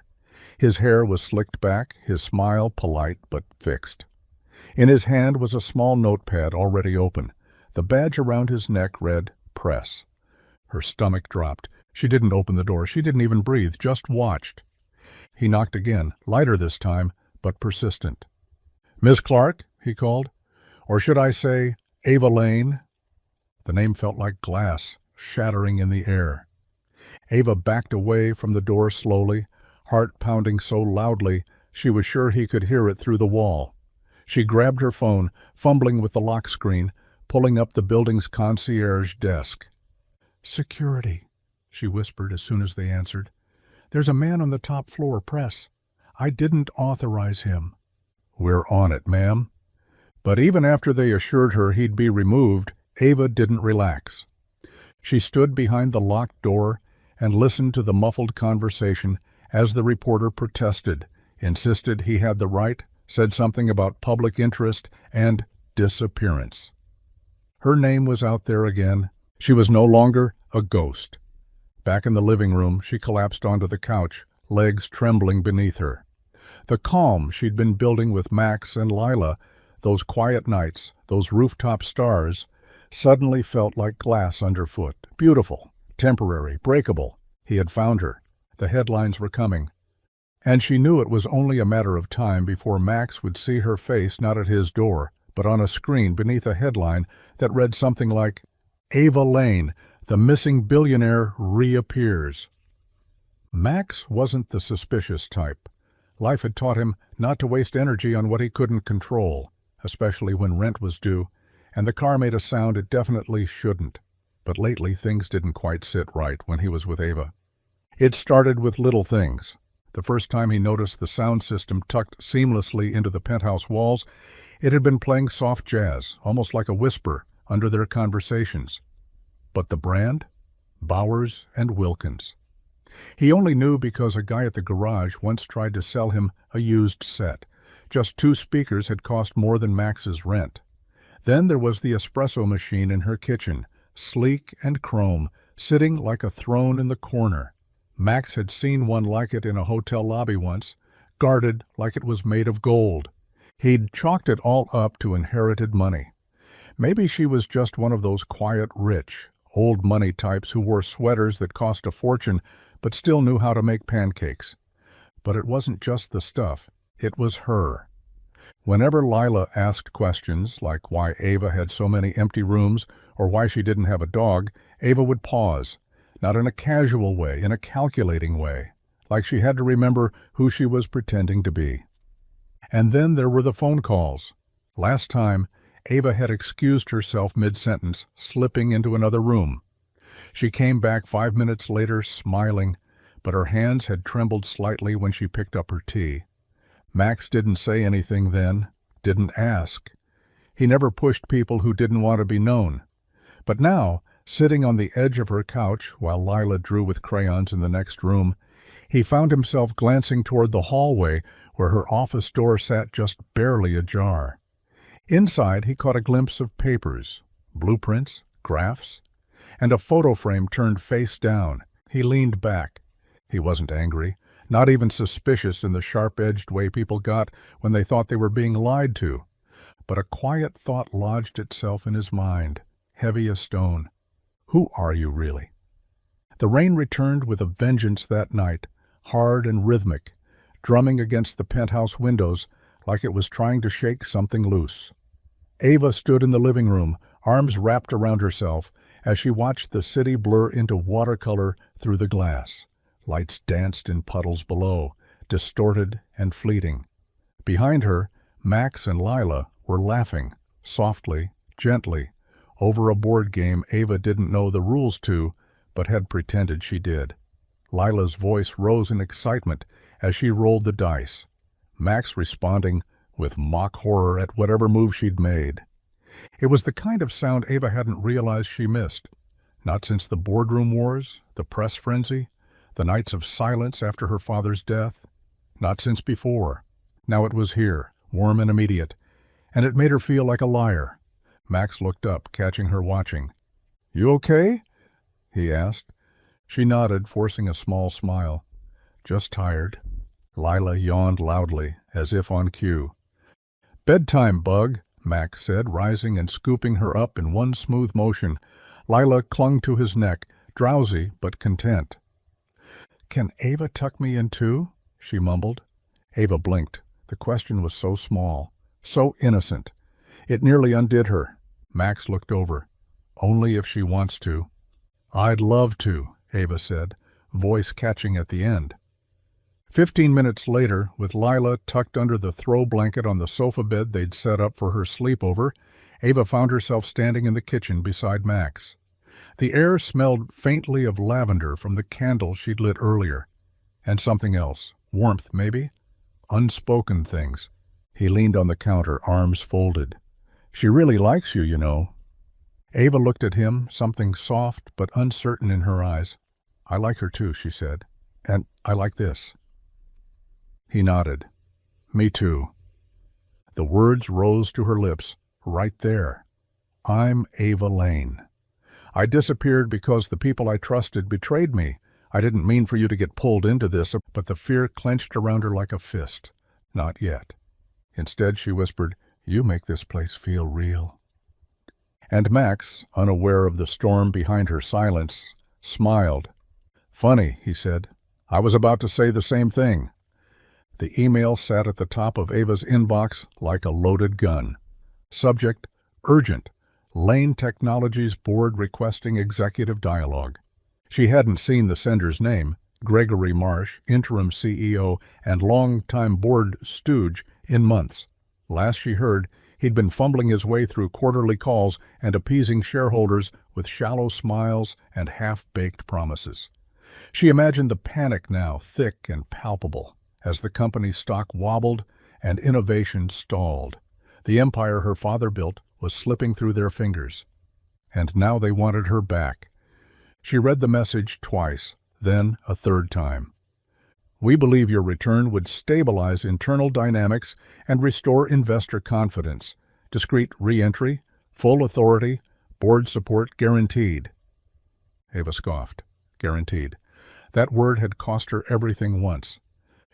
His hair was slicked back, his smile polite but fixed. In his hand was a small notepad already open. The badge around his neck read, Press. Her stomach dropped. She didn't open the door. She didn't even breathe, just watched. He knocked again, lighter this time, but persistent. "Miss Clark?" he called. "Or should I say, Ava Lane?" The name felt like glass, shattering in the air. Ava backed away from the door slowly, heart pounding so loudly she was sure he could hear it through the wall. She grabbed her phone, fumbling with the lock screen, pulling up the building's concierge desk. "Security," she whispered as soon as they answered. "There's a man on the top floor, press. I didn't authorize him." "We're on it, ma'am." But even after they assured her he'd be removed, Ava didn't relax. She stood behind the locked door and listened to the muffled conversation as the reporter protested, insisted he had the right, said something about public interest and disappearance. Her name was out there again. She was no longer a ghost. Back in the living room, she collapsed onto the couch, legs trembling beneath her. The calm she'd been building with Max and Lila, those quiet nights, those rooftop stars, suddenly felt like glass underfoot. Beautiful, temporary, breakable. He had found her. The headlines were coming. And she knew it was only a matter of time before Max would see her face not at his door, but on a screen beneath a headline that read something like, "Ava Lane, the missing billionaire reappears." Max wasn't the suspicious type. Life had taught him not to waste energy on what he couldn't control, especially when rent was due, and the car made a sound it definitely shouldn't. But lately things didn't quite sit right when he was with Ava. It started with little things. The first time he noticed the sound system tucked seamlessly into the penthouse walls, it had been playing soft jazz, almost like a whisper, under their conversations. But the brand? Bowers and Wilkins. He only knew because a guy at the garage once tried to sell him a used set. Just 2 speakers had cost more than Max's rent. Then there was the espresso machine in her kitchen, sleek and chrome, sitting like a throne in the corner. Max had seen one like it in a hotel lobby once, guarded like it was made of gold. He'd chalked it all up to inherited money. Maybe she was just one of those quiet rich, old money types who wore sweaters that cost a fortune but still knew how to make pancakes. But it wasn't just the stuff, it was her. Whenever Lila asked questions, like why Ava had so many empty rooms or why she didn't have a dog, Ava would pause, not in a casual way, in a calculating way, like she had to remember who she was pretending to be. And then there were the phone calls. Last time, Ava had excused herself mid-sentence, slipping into another room. She came back 5 minutes later, smiling, but her hands had trembled slightly when she picked up her tea. Max didn't say anything then, didn't ask. He never pushed people who didn't want to be known. But now, sitting on the edge of her couch while Lila drew with crayons in the next room, he found himself glancing toward the hallway where her office door sat just barely ajar. Inside, he caught a glimpse of papers, blueprints, graphs, and a photo frame turned face down. He leaned back. He wasn't angry, not even suspicious in the sharp-edged way people got when they thought they were being lied to. But a quiet thought lodged itself in his mind, heavy as stone. Who are you, really? The rain returned with a vengeance that night, hard and rhythmic, drumming against the penthouse windows like it was trying to shake something loose. Ava stood in the living room, arms wrapped around herself, as she watched the city blur into watercolor through the glass. Lights danced in puddles below, distorted and fleeting. Behind her, Max and Lila were laughing, softly, gently, over a board game Ava didn't know the rules to, but had pretended she did. Lila's voice rose in excitement as she rolled the dice, Max responding with mock horror at whatever move she'd made. It was the kind of sound Ava hadn't realized she missed. Not since the boardroom wars, the press frenzy, the nights of silence after her father's death. Not since before. Now it was here, warm and immediate, and it made her feel like a liar. Max looked up, catching her watching. "You okay?" he asked. She nodded, forcing a small smile. "Just tired." Lila yawned loudly, as if on cue. "Bedtime, bug," Max said, rising and scooping her up in one smooth motion. Lila clung to his neck, drowsy but content. "Can Ava tuck me in too?" she mumbled. Ava blinked. The question was so small, so innocent. It nearly undid her. Max looked over. "Only if she wants to." "I'd love to," Ava said, voice catching at the end. 15 minutes later, with Lila tucked under the throw blanket on the sofa bed they'd set up for her sleepover, Ava found herself standing in the kitchen beside Max. The air smelled faintly of lavender from the candle she'd lit earlier. And something else. Warmth, maybe? Unspoken things. He leaned on the counter, arms folded. "She really likes you, you know." Ava looked at him, something soft but uncertain in her eyes. "I like her too," she said. "And I like this." He nodded. "Me too." The words rose to her lips, right there. "I'm Ava Lane. I disappeared because the people I trusted betrayed me. I didn't mean for you to get pulled into this," but the fear clenched around her like a fist. "Not yet." Instead, she whispered, "You make this place feel real." And Max, unaware of the storm behind her silence, smiled. "Funny," he said. "I was about to say the same thing." The email sat at the top of Ava's inbox like a loaded gun. Subject, urgent. Lane Technologies Board requesting executive dialogue. She hadn't seen the sender's name, Gregory Marsh, interim CEO and longtime board stooge, in months. Last she heard, he'd been fumbling his way through quarterly calls and appeasing shareholders with shallow smiles and half-baked promises. She imagined the panic now, thick and palpable, as the company's stock wobbled and innovation stalled. The empire her father built was slipping through their fingers. And now they wanted her back. She read the message twice, then a third time. "We believe your return would stabilize internal dynamics and restore investor confidence. Discreet re-entry, full authority, board support guaranteed." Ava scoffed. Guaranteed. That word had cost her everything once.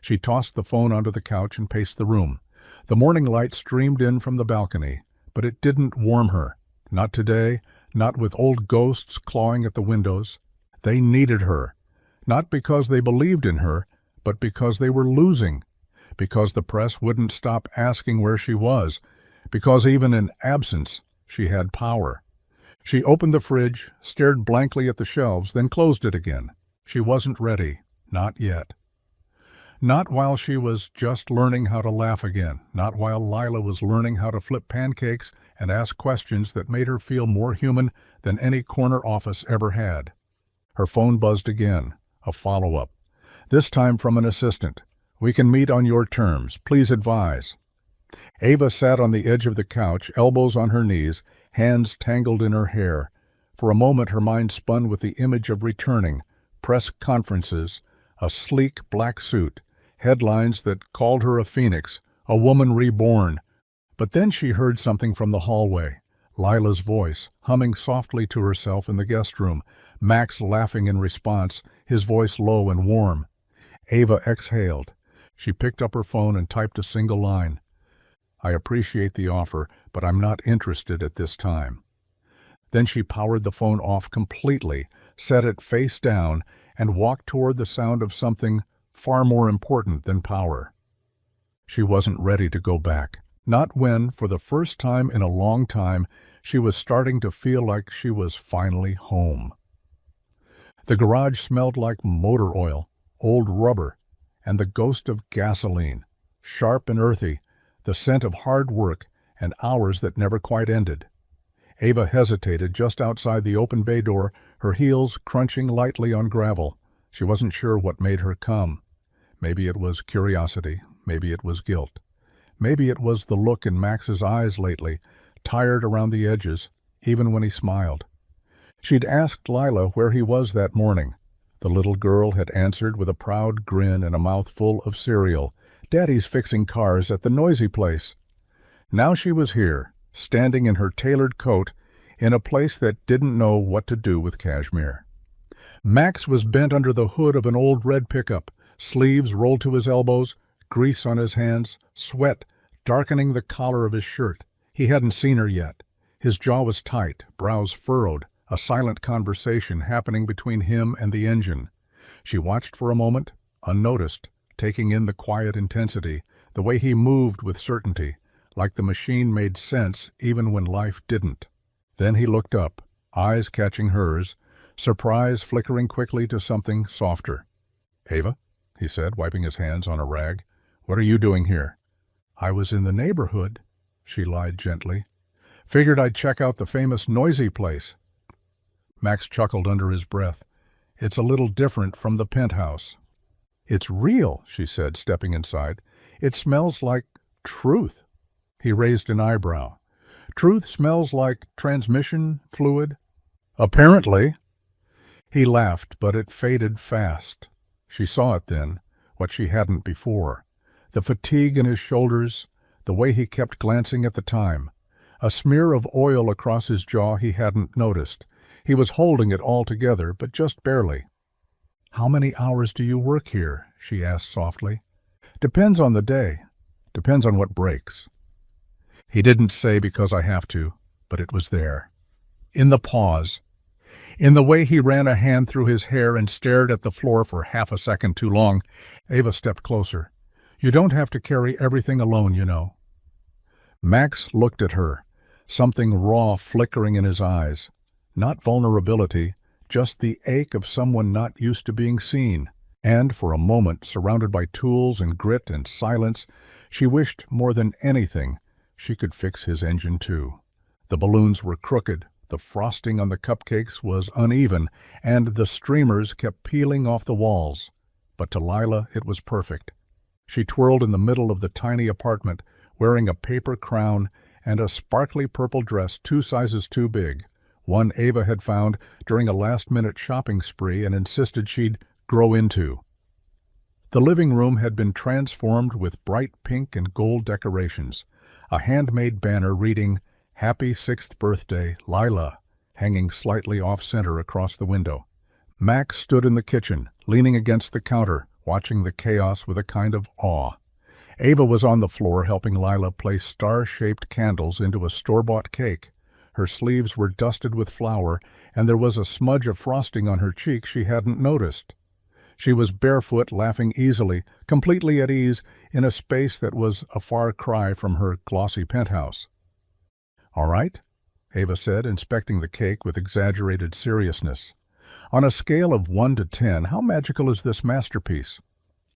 She tossed the phone onto the couch and paced the room. The morning light streamed in from the balcony, but it didn't warm her. Not today, not with old ghosts clawing at the windows. They needed her. Not because they believed in her, but because they were losing. Because the press wouldn't stop asking where she was. Because even in absence, she had power. She opened the fridge, stared blankly at the shelves, then closed it again. She wasn't ready. Not yet. Not while she was just learning how to laugh again. Not while Lila was learning how to flip pancakes and ask questions that made her feel more human than any corner office ever had. Her phone buzzed again. A follow-up. This time from an assistant. "We can meet on your terms. Please advise." Ava sat on the edge of the couch, elbows on her knees, hands tangled in her hair. For a moment her mind spun with the image of returning, press conferences, a sleek black suit, headlines that called her a phoenix, a woman reborn. But then she heard something from the hallway. Lila's voice, humming softly to herself in the guest room, Max laughing in response, his voice low and warm. Ava exhaled. She picked up her phone and typed a single line. "I appreciate the offer, but I'm not interested at this time." Then she powered the phone off completely, set it face down, and walked toward the sound of something far more important than power. She wasn't ready to go back. Not when, for the first time in a long time, she was starting to feel like she was finally home. The garage smelled like motor oil, old rubber, and the ghost of gasoline, sharp and earthy, the scent of hard work and hours that never quite ended. Ava hesitated just outside the open bay door, her heels crunching lightly on gravel. She wasn't sure what made her come. Maybe it was curiosity, maybe it was guilt. Maybe it was the look in Max's eyes lately, tired around the edges, even when he smiled. She'd asked Lila where he was that morning. The little girl had answered with a proud grin and a mouthful of cereal. "Daddy's fixing cars at the noisy place." Now she was here, standing in her tailored coat, in a place that didn't know what to do with cashmere. Max was bent under the hood of an old red pickup, sleeves rolled to his elbows, grease on his hands, sweat darkening the collar of his shirt. He hadn't seen her yet. His jaw was tight, brows furrowed, a silent conversation happening between him and the engine. She watched for a moment, unnoticed, taking in the quiet intensity, the way he moved with certainty, like the machine made sense even when life didn't. Then he looked up, eyes catching hers, surprise flickering quickly to something softer. "Ava," he said, wiping his hands on a rag, "what are you doing here?" "I was in the neighborhood," she lied gently. "Figured I'd check out the famous noisy place." Max chuckled under his breath. "It's a little different from the penthouse." "It's real," she said, stepping inside. "It smells like truth." He raised an eyebrow. "Truth smells like transmission fluid?" "Apparently." He laughed, but it faded fast. She saw it then, what she hadn't before. The fatigue in his shoulders, the way he kept glancing at the time. A smear of oil across his jaw he hadn't noticed. He was holding it all together, but just barely. "How many hours do you work here?" she asked softly. "Depends on the day. Depends on what breaks." He didn't say because I have to, but it was there. In the pause. In the way he ran a hand through his hair and stared at the floor for half a second too long, Ava stepped closer. "You don't have to carry everything alone, you know." Max looked at her, something raw flickering in his eyes. Not vulnerability, just the ache of someone not used to being seen. And for a moment, surrounded by tools and grit and silence, she wished more than anything she could fix his engine too. The balloons were crooked, the frosting on the cupcakes was uneven, and the streamers kept peeling off the walls. But to Lila it was perfect. She twirled in the middle of the tiny apartment, wearing a paper crown and a sparkly purple dress 2 sizes too big, one Ava had found during a last-minute shopping spree and insisted she'd grow into. The living room had been transformed with bright pink and gold decorations, a handmade banner reading, "Happy 6th Birthday, Lila," hanging slightly off-center across the window. Max stood in the kitchen, leaning against the counter, watching the chaos with a kind of awe. Ava was on the floor helping Lila place star-shaped candles into a store-bought cake. Her sleeves were dusted with flour, and there was a smudge of frosting on her cheek she hadn't noticed. She was barefoot, laughing easily, completely at ease, in a space that was a far cry from her glossy penthouse. "All right?" Ava said, inspecting the cake with exaggerated seriousness. "On a scale of 1 to 10, how magical is this masterpiece?"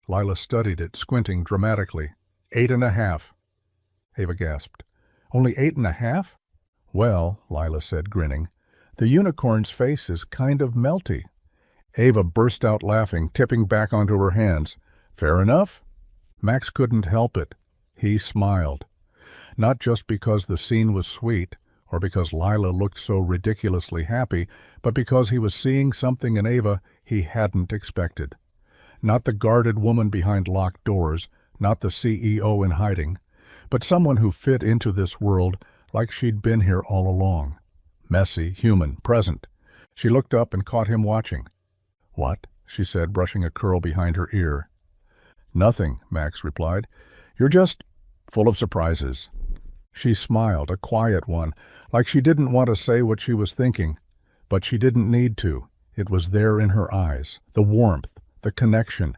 Lila studied it, squinting dramatically. 8.5. Ava gasped. "Only 8.5? "Well," Lila said, grinning, "the unicorn's face is kind of melty." Ava burst out laughing, tipping back onto her hands. "Fair enough." Max couldn't help it. He smiled. Not just because the scene was sweet, or because Lila looked so ridiculously happy, but because he was seeing something in Ava he hadn't expected. Not the guarded woman behind locked doors, not the CEO in hiding, but someone who fit into this world like she'd been here all along. Messy, human, present. She looked up and caught him watching. "What?" she said, brushing a curl behind her ear. "Nothing," Max replied. "You're just full of surprises." She smiled, a quiet one, like she didn't want to say what she was thinking. But she didn't need to. It was there in her eyes, the warmth, the connection,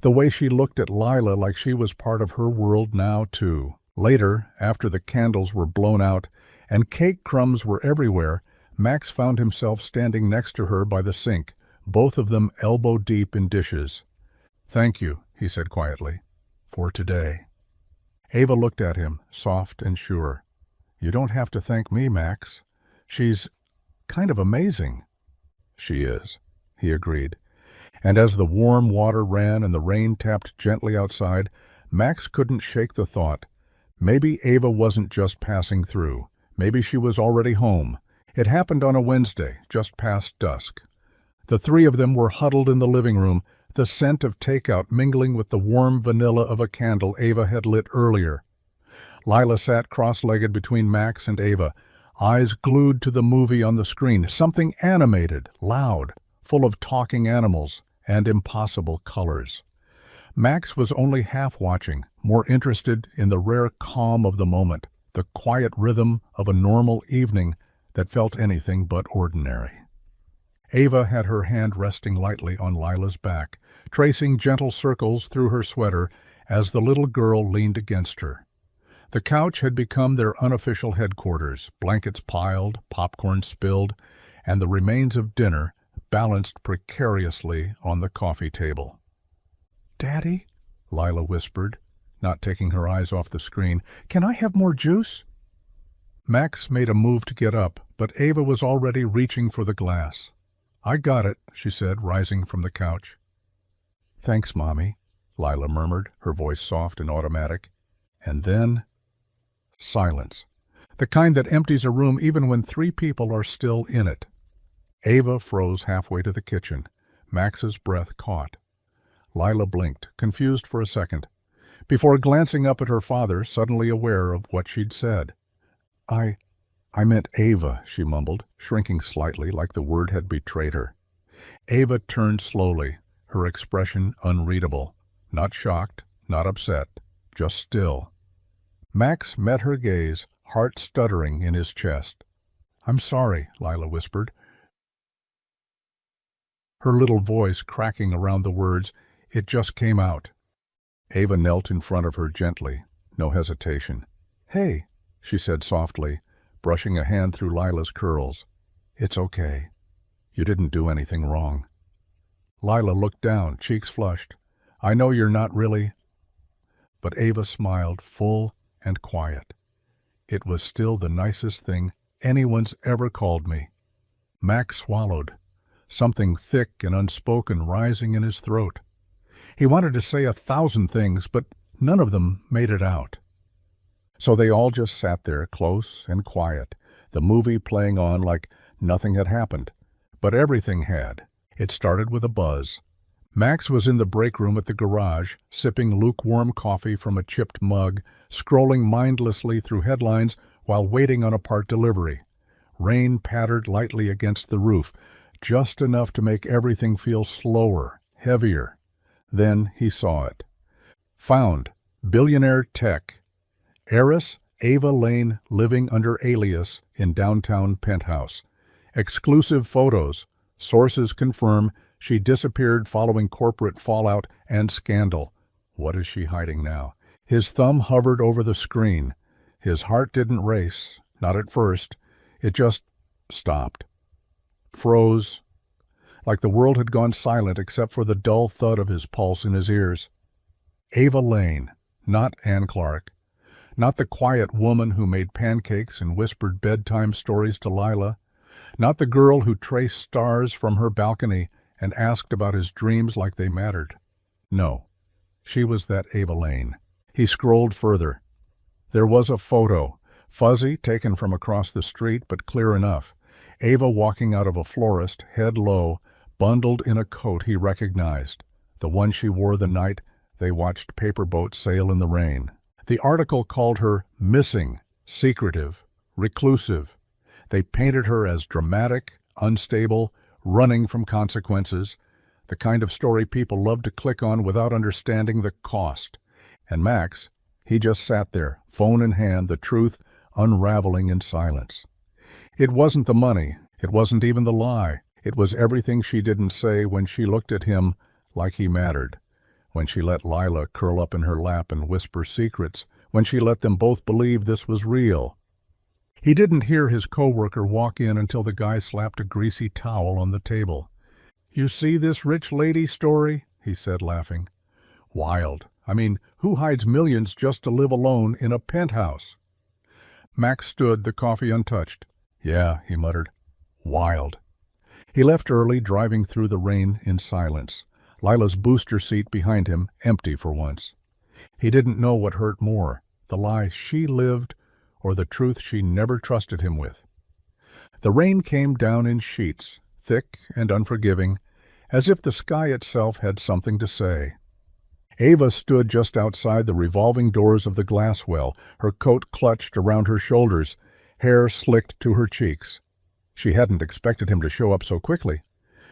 the way she looked at Lila like she was part of her world now, too. Later, after the candles were blown out and cake crumbs were everywhere, Max found himself standing next to her by the sink, both of them elbow-deep in dishes. "Thank you," he said quietly, "for today." Ava looked at him, soft and sure. You don't have to thank me, Max. She's kind of amazing." "She is," he agreed. And as the warm water ran and the rain tapped gently outside, Max couldn't shake the thought. Maybe Ava wasn't just passing through. Maybe she was already home. It happened on a Wednesday, just past dusk. The three of them were huddled in the living room, the scent of takeout mingling with the warm vanilla of a candle Ava had lit earlier. Lila sat cross-legged between Max and Ava, eyes glued to the movie on the screen, something animated, loud, full of talking animals and impossible colors. Max was only half watching, more interested in the rare calm of the moment, the quiet rhythm of a normal evening that felt anything but ordinary. Ava had her hand resting lightly on Lila's back, tracing gentle circles through her sweater as the little girl leaned against her. The couch had become their unofficial headquarters, blankets piled, popcorn spilled, and the remains of dinner balanced precariously on the coffee table. "Daddy," Lila whispered, not taking her eyes off the screen, "can I have more juice?" Max made a move to get up, but Ava was already reaching for the glass. "I got it," she said, rising from the couch. "Thanks, Mommy," Lila murmured, her voice soft and automatic. And then silence, the kind that empties a room even when three people are still in it. Ava froze halfway to the kitchen. Max's breath caught. Lila blinked, confused for a second, before glancing up at her father, suddenly aware of what she'd said. I meant Ava," she mumbled, shrinking slightly like the word had betrayed her. Ava turned slowly, her expression unreadable. Not shocked, not upset, just still. Max met her gaze, heart stuttering in his chest. "I'm sorry," Lila whispered, her little voice cracking around the words. It just came out. Ava knelt in front of her gently, no hesitation. "Hey," she said softly, brushing a hand through Lila's curls. "It's okay. You didn't do anything wrong." Lila looked down, cheeks flushed. "I know you're not really—" But Ava smiled, full and quiet. "It was still the nicest thing anyone's ever called me." Max swallowed, something thick and unspoken rising in his throat. He wanted to say 1,000 things, but none of them made it out. So they all just sat there, close and quiet, the movie playing on like nothing had happened. But everything had. It started with a buzz. Max was in the break room at the garage, sipping lukewarm coffee from a chipped mug, scrolling mindlessly through headlines while waiting on a part delivery. Rain pattered lightly against the roof, just enough to make everything feel slower, heavier. Then he saw it. Found. Billionaire Tech. Heiress Ava Lane living under alias in downtown penthouse. Exclusive photos. Sources confirm she disappeared following corporate fallout and scandal. What is she hiding now? His thumb hovered over the screen. His heart didn't race, not at first. It just stopped. Froze. Like the world had gone silent except for the dull thud of his pulse in his ears. Ava Lane, not Ann Clark. Not the quiet woman who made pancakes and whispered bedtime stories to Lila. Not the girl who traced stars from her balcony and asked about his dreams like they mattered. No, she was that Ava Lane. He scrolled further. There was a photo, fuzzy, taken from across the street, but clear enough. Ava walking out of a florist, head low, bundled in a coat he recognized, the one she wore the night they watched paper boats sail in the rain. The article called her missing, secretive, reclusive. They painted her as dramatic, unstable, running from consequences, the kind of story people love to click on without understanding the cost. And Max, he just sat there, phone in hand, the truth unraveling in silence. It wasn't the money, it wasn't even the lie. It was everything she didn't say when she looked at him like he mattered, when she let Lila curl up in her lap and whisper secrets, when she let them both believe this was real. He didn't hear his coworker walk in until the guy slapped a greasy towel on the table. "You see this rich lady story?" he said, laughing. "Wild. I mean, who hides millions just to live alone in a penthouse?" Max stood, the coffee untouched. "Yeah," he muttered. "Wild." He left early, driving through the rain in silence, Lila's booster seat behind him empty for once. He didn't know what hurt more, the lie she lived or the truth she never trusted him with. The rain came down in sheets, thick and unforgiving, as if the sky itself had something to say. Ava stood just outside the revolving doors of the glass well, her coat clutched around her shoulders, hair slicked to her cheeks. She hadn't expected him to show up so quickly.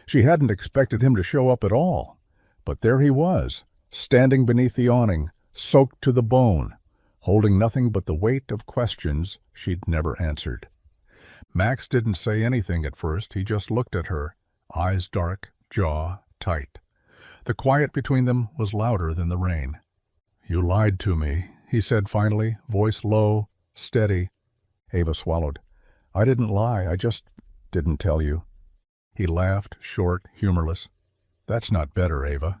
She hadn't expected him to show up at all. But there he was, standing beneath the awning, soaked to the bone, holding nothing but the weight of questions she'd never answered. Max didn't say anything at first. He just looked at her, eyes dark, jaw tight. The quiet between them was louder than the rain. "You lied to me," he said finally, voice low, steady. Ava swallowed. "I didn't lie. I just didn't tell you." He laughed, short, humorless. "That's not better, Ava."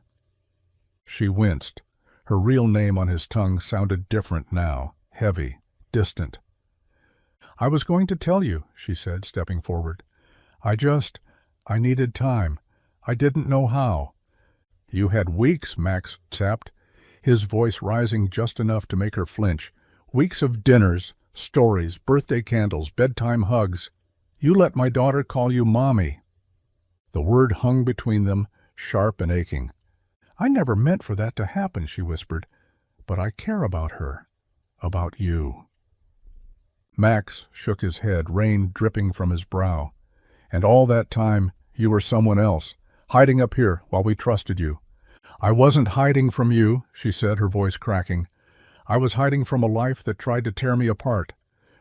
She winced. Her real name on his tongue sounded different now, heavy, distant. "I was going to tell you," she said, stepping forward. I needed time. I didn't know how." "You had weeks," Max sapped, his voice rising just enough to make her flinch. "Weeks of dinners, stories, birthday candles, bedtime hugs. You let my daughter call you Mommy." The word hung between them, sharp and aching. "I never meant for that to happen," she whispered. "But I care about her. About you." Max shook his head, rain dripping from his brow. "And all that time, you were someone else, hiding up here while we trusted you." "I wasn't hiding from you," she said, her voice cracking. "I was hiding from a life that tried to tear me apart,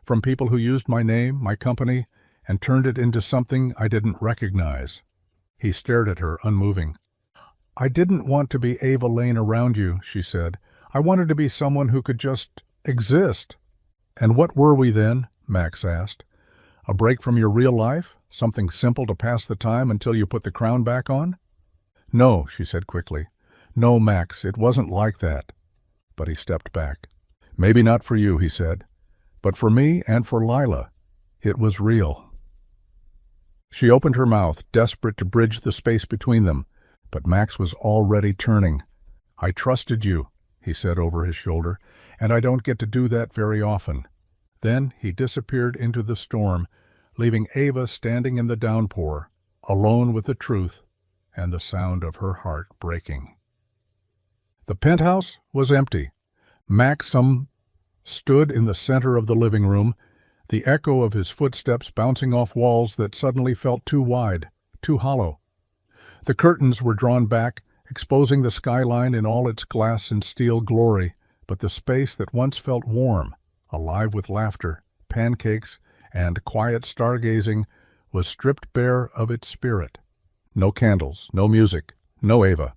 from people who used my name, my company, and turned it into something I didn't recognize." He stared at her, unmoving. "I didn't want to be Ava Lane around you," she said. "I wanted to be someone who could just exist." "And what were we then?" Max asked. "A break from your real life? Something simple to pass the time until you put the crown back on?" "No," she said quickly. "No, Max, it wasn't like that." But he stepped back. "Maybe not for you," he said. "But for me and for Lila, it was real." She opened her mouth, desperate to bridge the space between them, but Max was already turning. "I trusted you," he said over his shoulder, "and I don't get to do that very often." Then he disappeared into the storm, leaving Ava standing in the downpour, alone with the truth and the sound of her heart breaking. The penthouse was empty. Max stood in the center of the living room, the echo of his footsteps bouncing off walls that suddenly felt too wide, too hollow. The curtains were drawn back, exposing the skyline in all its glass and steel glory, but the space that once felt warm, alive with laughter, pancakes, and quiet stargazing, was stripped bare of its spirit. No candles, no music, no Ava.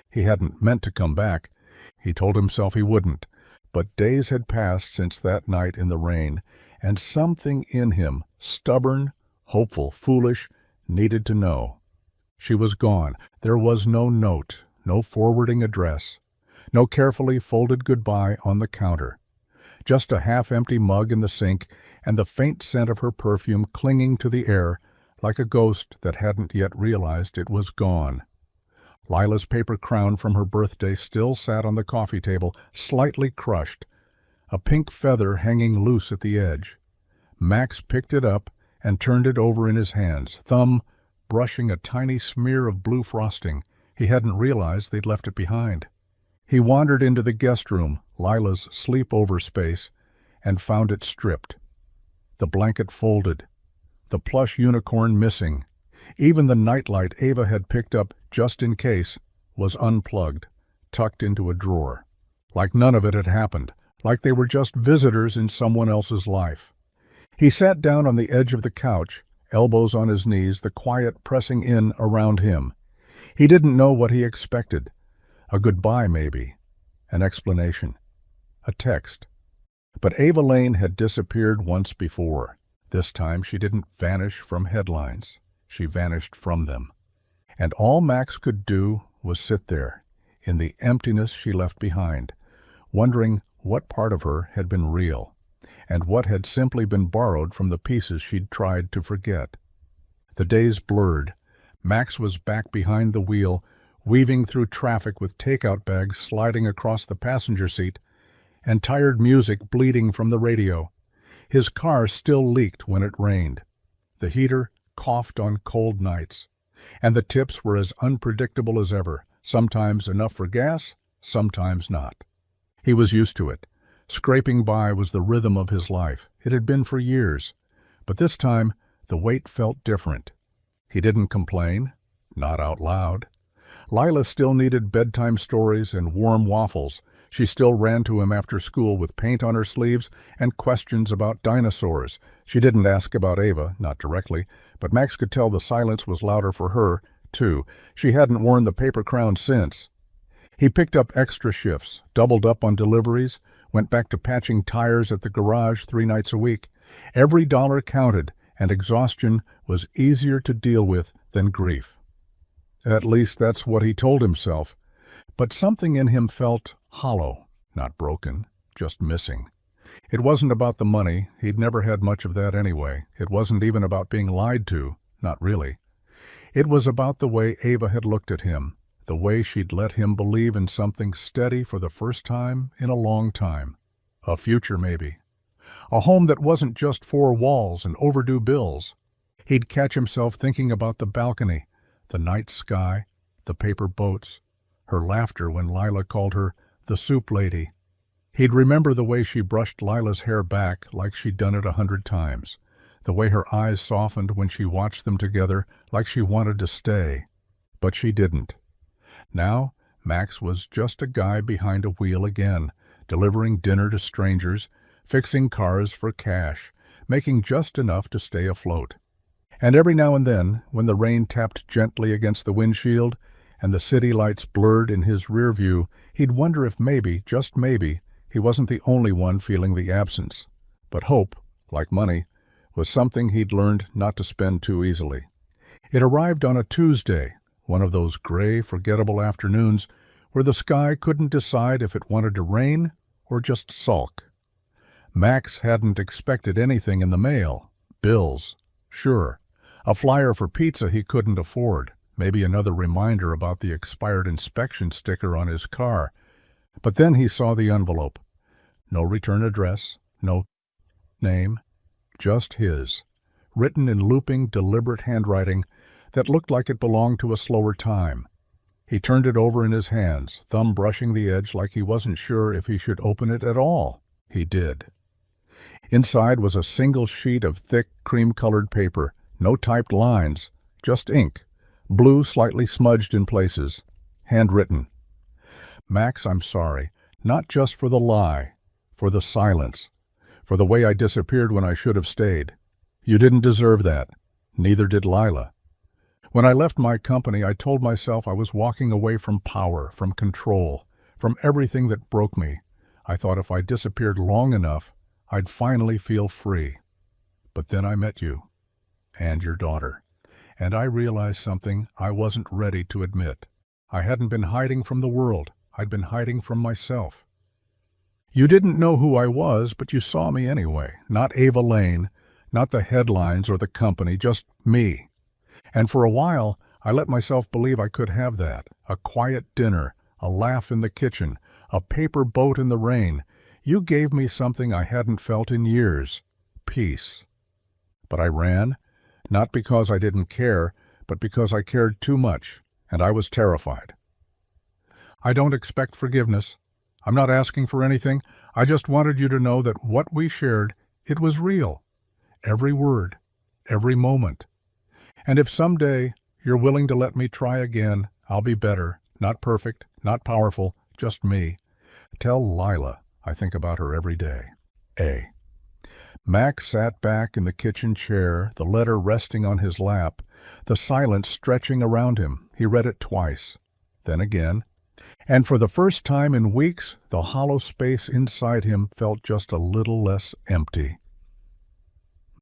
He hadn't meant to come back. He told himself he wouldn't. But days had passed since that night in the rain, and something in him, stubborn, hopeful, foolish, needed to know. She was gone. There was no note, no forwarding address, no carefully folded goodbye on the counter. Just a half-empty mug in the sink and the faint scent of her perfume clinging to the air like a ghost that hadn't yet realized it was gone. Lila's paper crown from her birthday still sat on the coffee table, slightly crushed, a pink feather hanging loose at the edge. Max picked it up and turned it over in his hands, thumb brushing a tiny smear of blue frosting. He hadn't realized they'd left it behind. He wandered into the guest room, Lila's sleepover space, and found it stripped. The blanket folded, the plush unicorn missing. Even the nightlight Ava had picked up just in case was unplugged, tucked into a drawer. Like none of it had happened, like they were just visitors in someone else's life. He sat down on the edge of the couch, elbows on his knees, the quiet pressing in around him. He didn't know what he expected. A goodbye, maybe. An explanation. A text. But Ava Lane had disappeared once before. This time she didn't vanish from headlines. She vanished from them. And all Max could do was sit there, in the emptiness she left behind, wondering what part of her had been real. and what had simply been borrowed from the pieces she'd tried to forget. The days blurred. Max was back behind the wheel, weaving through traffic with takeout bags sliding across the passenger seat, and tired music bleeding from the radio. His car still leaked when it rained. The heater coughed on cold nights, and the tips were as unpredictable as ever, sometimes enough for gas, sometimes not. He was used to it. Scraping by was the rhythm of his life. It had been for years. But this time, the weight felt different. He didn't complain, not out loud. Lila still needed bedtime stories and warm waffles. She still ran to him after school with paint on her sleeves and questions about dinosaurs. She didn't ask about Ava, not directly, but Max could tell the silence was louder for her, too. She hadn't worn the paper crown since. He picked up extra shifts, doubled up on deliveries, went back to patching tires at the garage 3 nights a week. Every dollar counted, and exhaustion was easier to deal with than grief. At least that's what he told himself. But something in him felt hollow, not broken, just missing. It wasn't about the money. He'd never had much of that anyway. It wasn't even about being lied to, not really. It was about the way Ava had looked at him, the way she'd let him believe in something steady for the first time in a long time. A future, maybe. A home that wasn't just 4 walls and overdue bills. He'd catch himself thinking about the balcony, the night sky, the paper boats, her laughter when Lila called her the soup lady. He'd remember the way she brushed Lila's hair back like she'd done it 100 times, the way her eyes softened when she watched them together like she wanted to stay. But she didn't. Now, Max was just a guy behind a wheel again, delivering dinner to strangers, fixing cars for cash, making just enough to stay afloat. And every now and then, when the rain tapped gently against the windshield and the city lights blurred in his rear view, he'd wonder if maybe, just maybe, he wasn't the only one feeling the absence. But hope, like money, was something he'd learned not to spend too easily. It arrived on a Tuesday, one of those gray, forgettable afternoons where the sky couldn't decide if it wanted to rain or just sulk. Max hadn't expected anything in the mail. Bills, sure. A flyer for pizza he couldn't afford, maybe another reminder about the expired inspection sticker on his car. But then he saw the envelope. No return address, no name, just his, written in looping, deliberate handwriting that looked like it belonged to a slower time. He turned it over in his hands, thumb brushing the edge like he wasn't sure if he should open it at all. He did. Inside was a single sheet of thick, cream-colored paper, no typed lines, just ink, blue slightly smudged in places, handwritten. Max, I'm sorry, not just for the lie, for the silence, for the way I disappeared when I should have stayed. You didn't deserve that. Neither did Lila. When I left my company, I told myself I was walking away from power, from control, from everything that broke me. I thought if I disappeared long enough, I'd finally feel free. But then I met you, and your daughter, and I realized something I wasn't ready to admit. I hadn't been hiding from the world. I'd been hiding from myself. You didn't know who I was, but you saw me anyway. Not Ava Lane, not the headlines or the company, just me. And for a while, I let myself believe I could have that. A quiet dinner, a laugh in the kitchen, a paper boat in the rain. You gave me something I hadn't felt in years. Peace. But I ran, not because I didn't care, but because I cared too much, and I was terrified. I don't expect forgiveness. I'm not asking for anything. I just wanted you to know that what we shared, it was real. Every word, every moment. And if someday you're willing to let me try again, I'll be better, not perfect, not powerful, just me. Tell Lila I think about her every day. A. Max sat back in the kitchen chair, the letter resting on his lap, the silence stretching around him. He read it twice, then again, and for the first time in weeks, the hollow space inside him felt just a little less empty.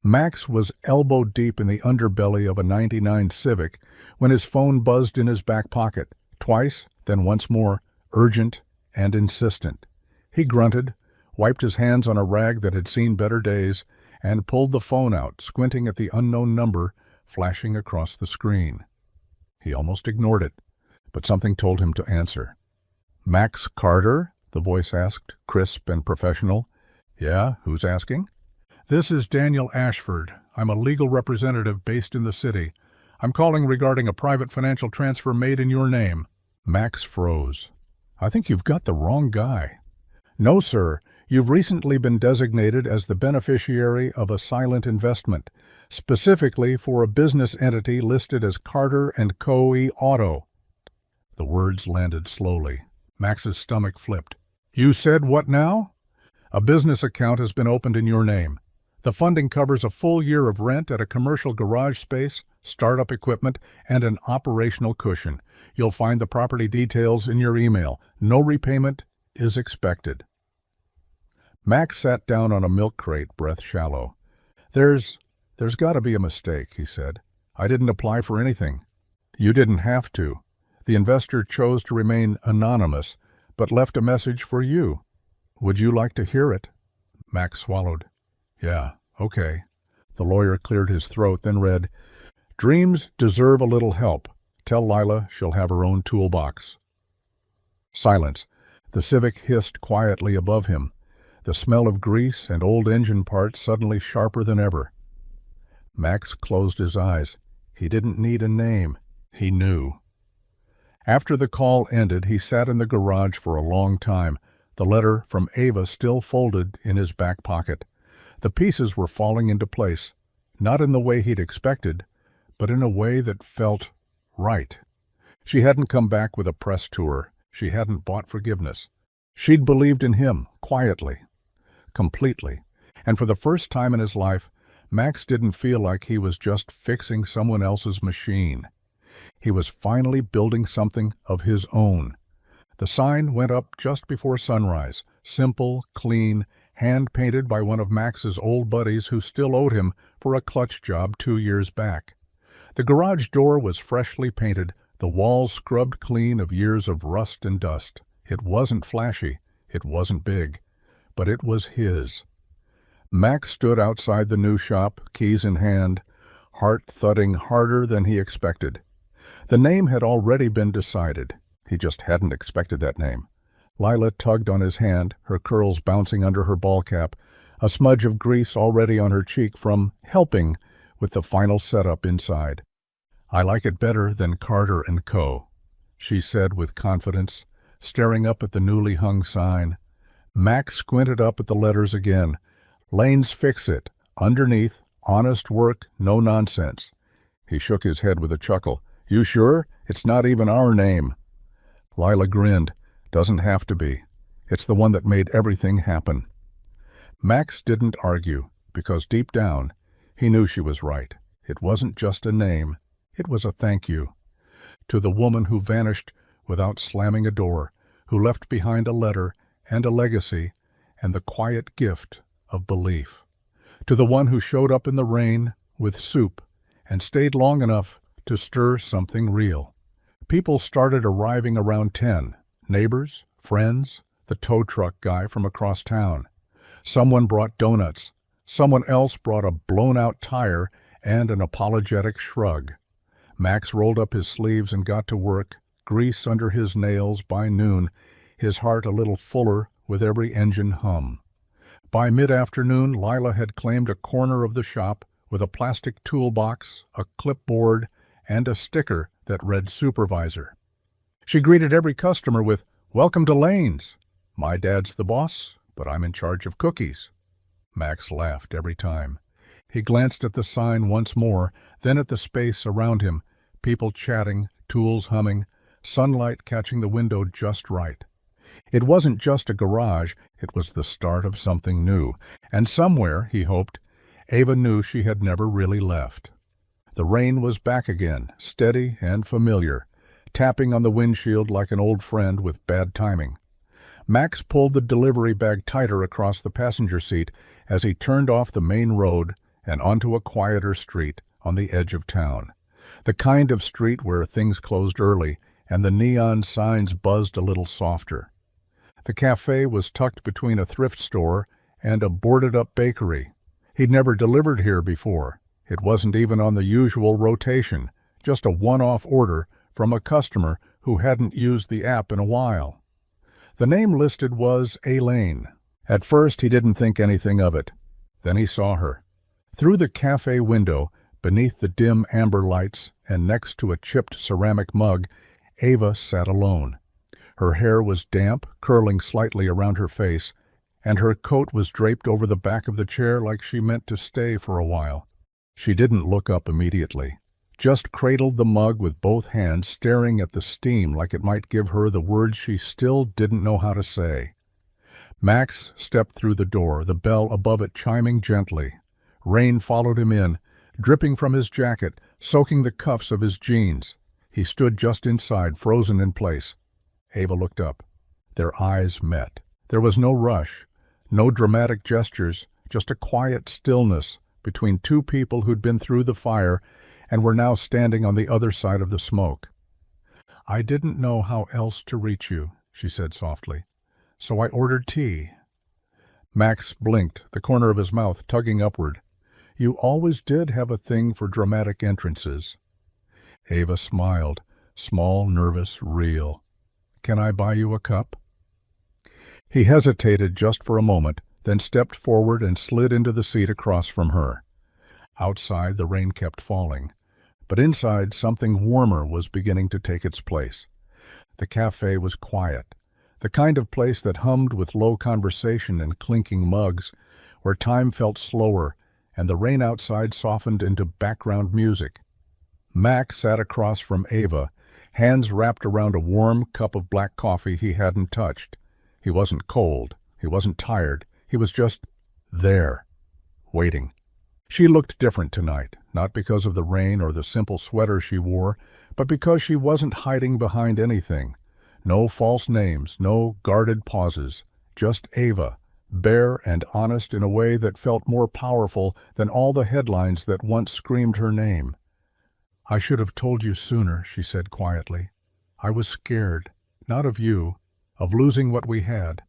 Max was elbow deep in the underbelly of a '99 Civic when his phone buzzed in his back pocket, twice, then once more, urgent and insistent. He grunted, wiped his hands on a rag that had seen better days, and pulled the phone out, squinting at the unknown number flashing across the screen. He almost ignored it, but something told him to answer. "Max Carter?" the voice asked, crisp and professional. "Yeah, who's asking?" "This is Daniel Ashford. I'm a legal representative based in the city. I'm calling regarding a private financial transfer made in your name." Max froze. "I think you've got the wrong guy." "No, sir. You've recently been designated as the beneficiary of a silent investment, specifically for a business entity listed as Carter & Co. Auto." The words landed slowly. Max's stomach flipped. "You said what now?" "A business account has been opened in your name. The funding covers a full year of rent at a commercial garage space, startup equipment, and an operational cushion. You'll find the property details in your email. No repayment is expected." Max sat down on a milk crate, breath shallow. There's got to be a mistake," he said. "I didn't apply for anything." "You didn't have to. The investor chose to remain anonymous, but left a message for you. Would you like to hear it?" Max swallowed. "Yeah, okay." The lawyer cleared his throat, then read, "Dreams deserve a little help. Tell Lila she'll have her own toolbox." Silence. The Civic hissed quietly above him, the smell of grease and old engine parts suddenly sharper than ever. Max closed his eyes. He didn't need a name. He knew. After the call ended, he sat in the garage for a long time, the letter from Ava still folded in his back pocket. The pieces were falling into place, not in the way he'd expected, but in a way that felt right. She hadn't come back with a press tour. She hadn't bought forgiveness. She'd believed in him, quietly, completely, and for the first time in his life, Max didn't feel like he was just fixing someone else's machine. He was finally building something of his own. The sign went up just before sunrise, simple, clean, hand-painted by one of Max's old buddies who still owed him for a clutch job 2 years back. The garage door was freshly painted, the walls scrubbed clean of years of rust and dust. It wasn't flashy, it wasn't big, but it was his. Max stood outside the new shop, keys in hand, heart thudding harder than he expected. The name had already been decided. He just hadn't expected that name. Lila tugged on his hand, her curls bouncing under her ball cap, a smudge of grease already on her cheek from helping with the final setup inside. "I like it better than Carter & Co.," she said with confidence, staring up at the newly hung sign. Max squinted up at the letters again. "Lane's Fix-It. Underneath, honest work, no nonsense." He shook his head with a chuckle. "You sure? It's not even our name." Lila grinned. "Doesn't have to be. It's the one that made everything happen." Max didn't argue, because deep down, he knew she was right. It wasn't just a name. It was a thank you. To the woman who vanished without slamming a door, who left behind a letter and a legacy and the quiet gift of belief. To the one who showed up in the rain with soup and stayed long enough to stir something real. People started arriving around 10. Neighbors, friends, the tow truck guy from across town. Someone brought donuts. Someone else brought a blown-out tire and an apologetic shrug. Max rolled up his sleeves and got to work, grease under his nails by noon, his heart a little fuller with every engine hum. By mid-afternoon, Lila had claimed a corner of the shop with a plastic toolbox, a clipboard, and a sticker that read Supervisor. She greeted every customer with, "Welcome to Lane's. My dad's the boss, but I'm in charge of cookies." Max laughed every time. He glanced at the sign once more, then at the space around him, people chatting, tools humming, sunlight catching the window just right. It wasn't just a garage, it was the start of something new, and somewhere, he hoped, Ava knew she had never really left. The rain was back again, steady and familiar, tapping on the windshield like an old friend with bad timing. Max pulled the delivery bag tighter across the passenger seat as he turned off the main road and onto a quieter street on the edge of town. The kind of street where things closed early and the neon signs buzzed a little softer. The cafe was tucked between a thrift store and a boarded-up bakery. He'd never delivered here before. It wasn't even on the usual rotation, just a one-off order from a customer who hadn't used the app in a while. The name listed was Elaine. At first, he didn't think anything of it. Then he saw her. Through the cafe window, beneath the dim amber lights and next to a chipped ceramic mug, Ava sat alone. Her hair was damp, curling slightly around her face, and her coat was draped over the back of the chair like she meant to stay for a while. She didn't look up immediately, just cradled the mug with both hands, staring at the steam like it might give her the words she still didn't know how to say. Max stepped through the door, the bell above it chiming gently. Rain followed him in, dripping from his jacket, soaking the cuffs of his jeans. He stood just inside, frozen in place. Ava looked up. Their eyes met. There was no rush, no dramatic gestures, just a quiet stillness between two people who'd been through the fire and were now standing on the other side of the smoke. "I didn't know how else to reach you," she said softly, "so I ordered tea." Max blinked, the corner of his mouth tugging upward. "You always did have a thing for dramatic entrances." Ava smiled, small, nervous, real. "Can I buy you a cup?" He hesitated just for a moment, then stepped forward and slid into the seat across from her. Outside, the rain kept falling, but inside, something warmer was beginning to take its place. The cafe was quiet, the kind of place that hummed with low conversation and clinking mugs, where time felt slower and the rain outside softened into background music. Max sat across from Ava, hands wrapped around a warm cup of black coffee he hadn't touched. He wasn't cold, he wasn't tired, he was just there, waiting. She looked different tonight, not because of the rain or the simple sweater she wore, but because she wasn't hiding behind anything. No false names, no guarded pauses, just Ava, bare and honest in a way that felt more powerful than all the headlines that once screamed her name. "I should have told you sooner," she said quietly. "I was scared, not of you, of losing what we had,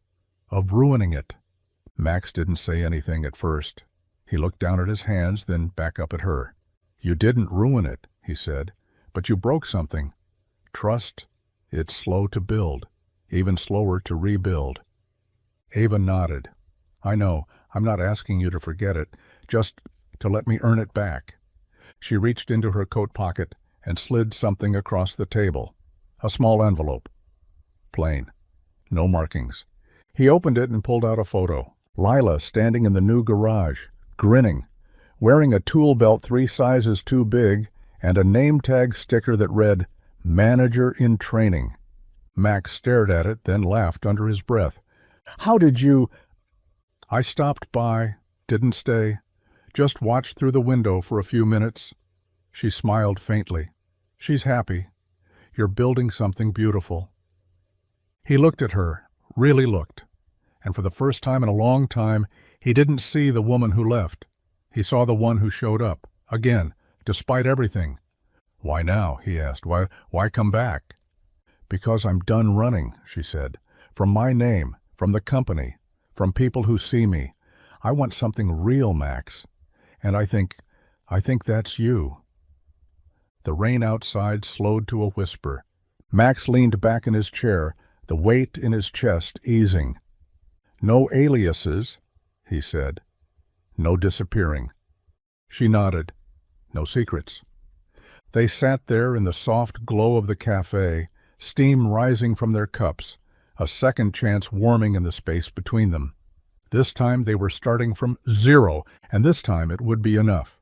of ruining it." Max didn't say anything at first. He looked down at his hands, then back up at her. "You didn't ruin it," he said, "but you broke something. Trust, it's slow to build, even slower to rebuild." Ava nodded. "I know, I'm not asking you to forget it, just to let me earn it back." She reached into her coat pocket and slid something across the table. A small envelope. Plain. No markings. He opened it and pulled out a photo. Lila standing in the new garage, grinning, wearing a tool belt 3 sizes too big and a name tag sticker that read, "Manager in Training." Max stared at it, then laughed under his breath. "How did you—" "I stopped by, didn't stay, just watched through the window for a few minutes." She smiled faintly. "She's happy. You're building something beautiful." He looked at her, really looked, and for the first time in a long time, he didn't see the woman who left. He saw the one who showed up, again, despite everything. "Why now?" he asked. Why come back?" "Because I'm done running," she said. "From my name, from the company, from people who see me. I want something real, Max. And I think that's you." The rain outside slowed to a whisper. Max leaned back in his chair, the weight in his chest easing. "No aliases," he said. "No disappearing." She nodded. "No secrets." They sat there in the soft glow of the cafe, steam rising from their cups, a second chance warming in the space between them. This time they were starting from zero, and this time it would be enough.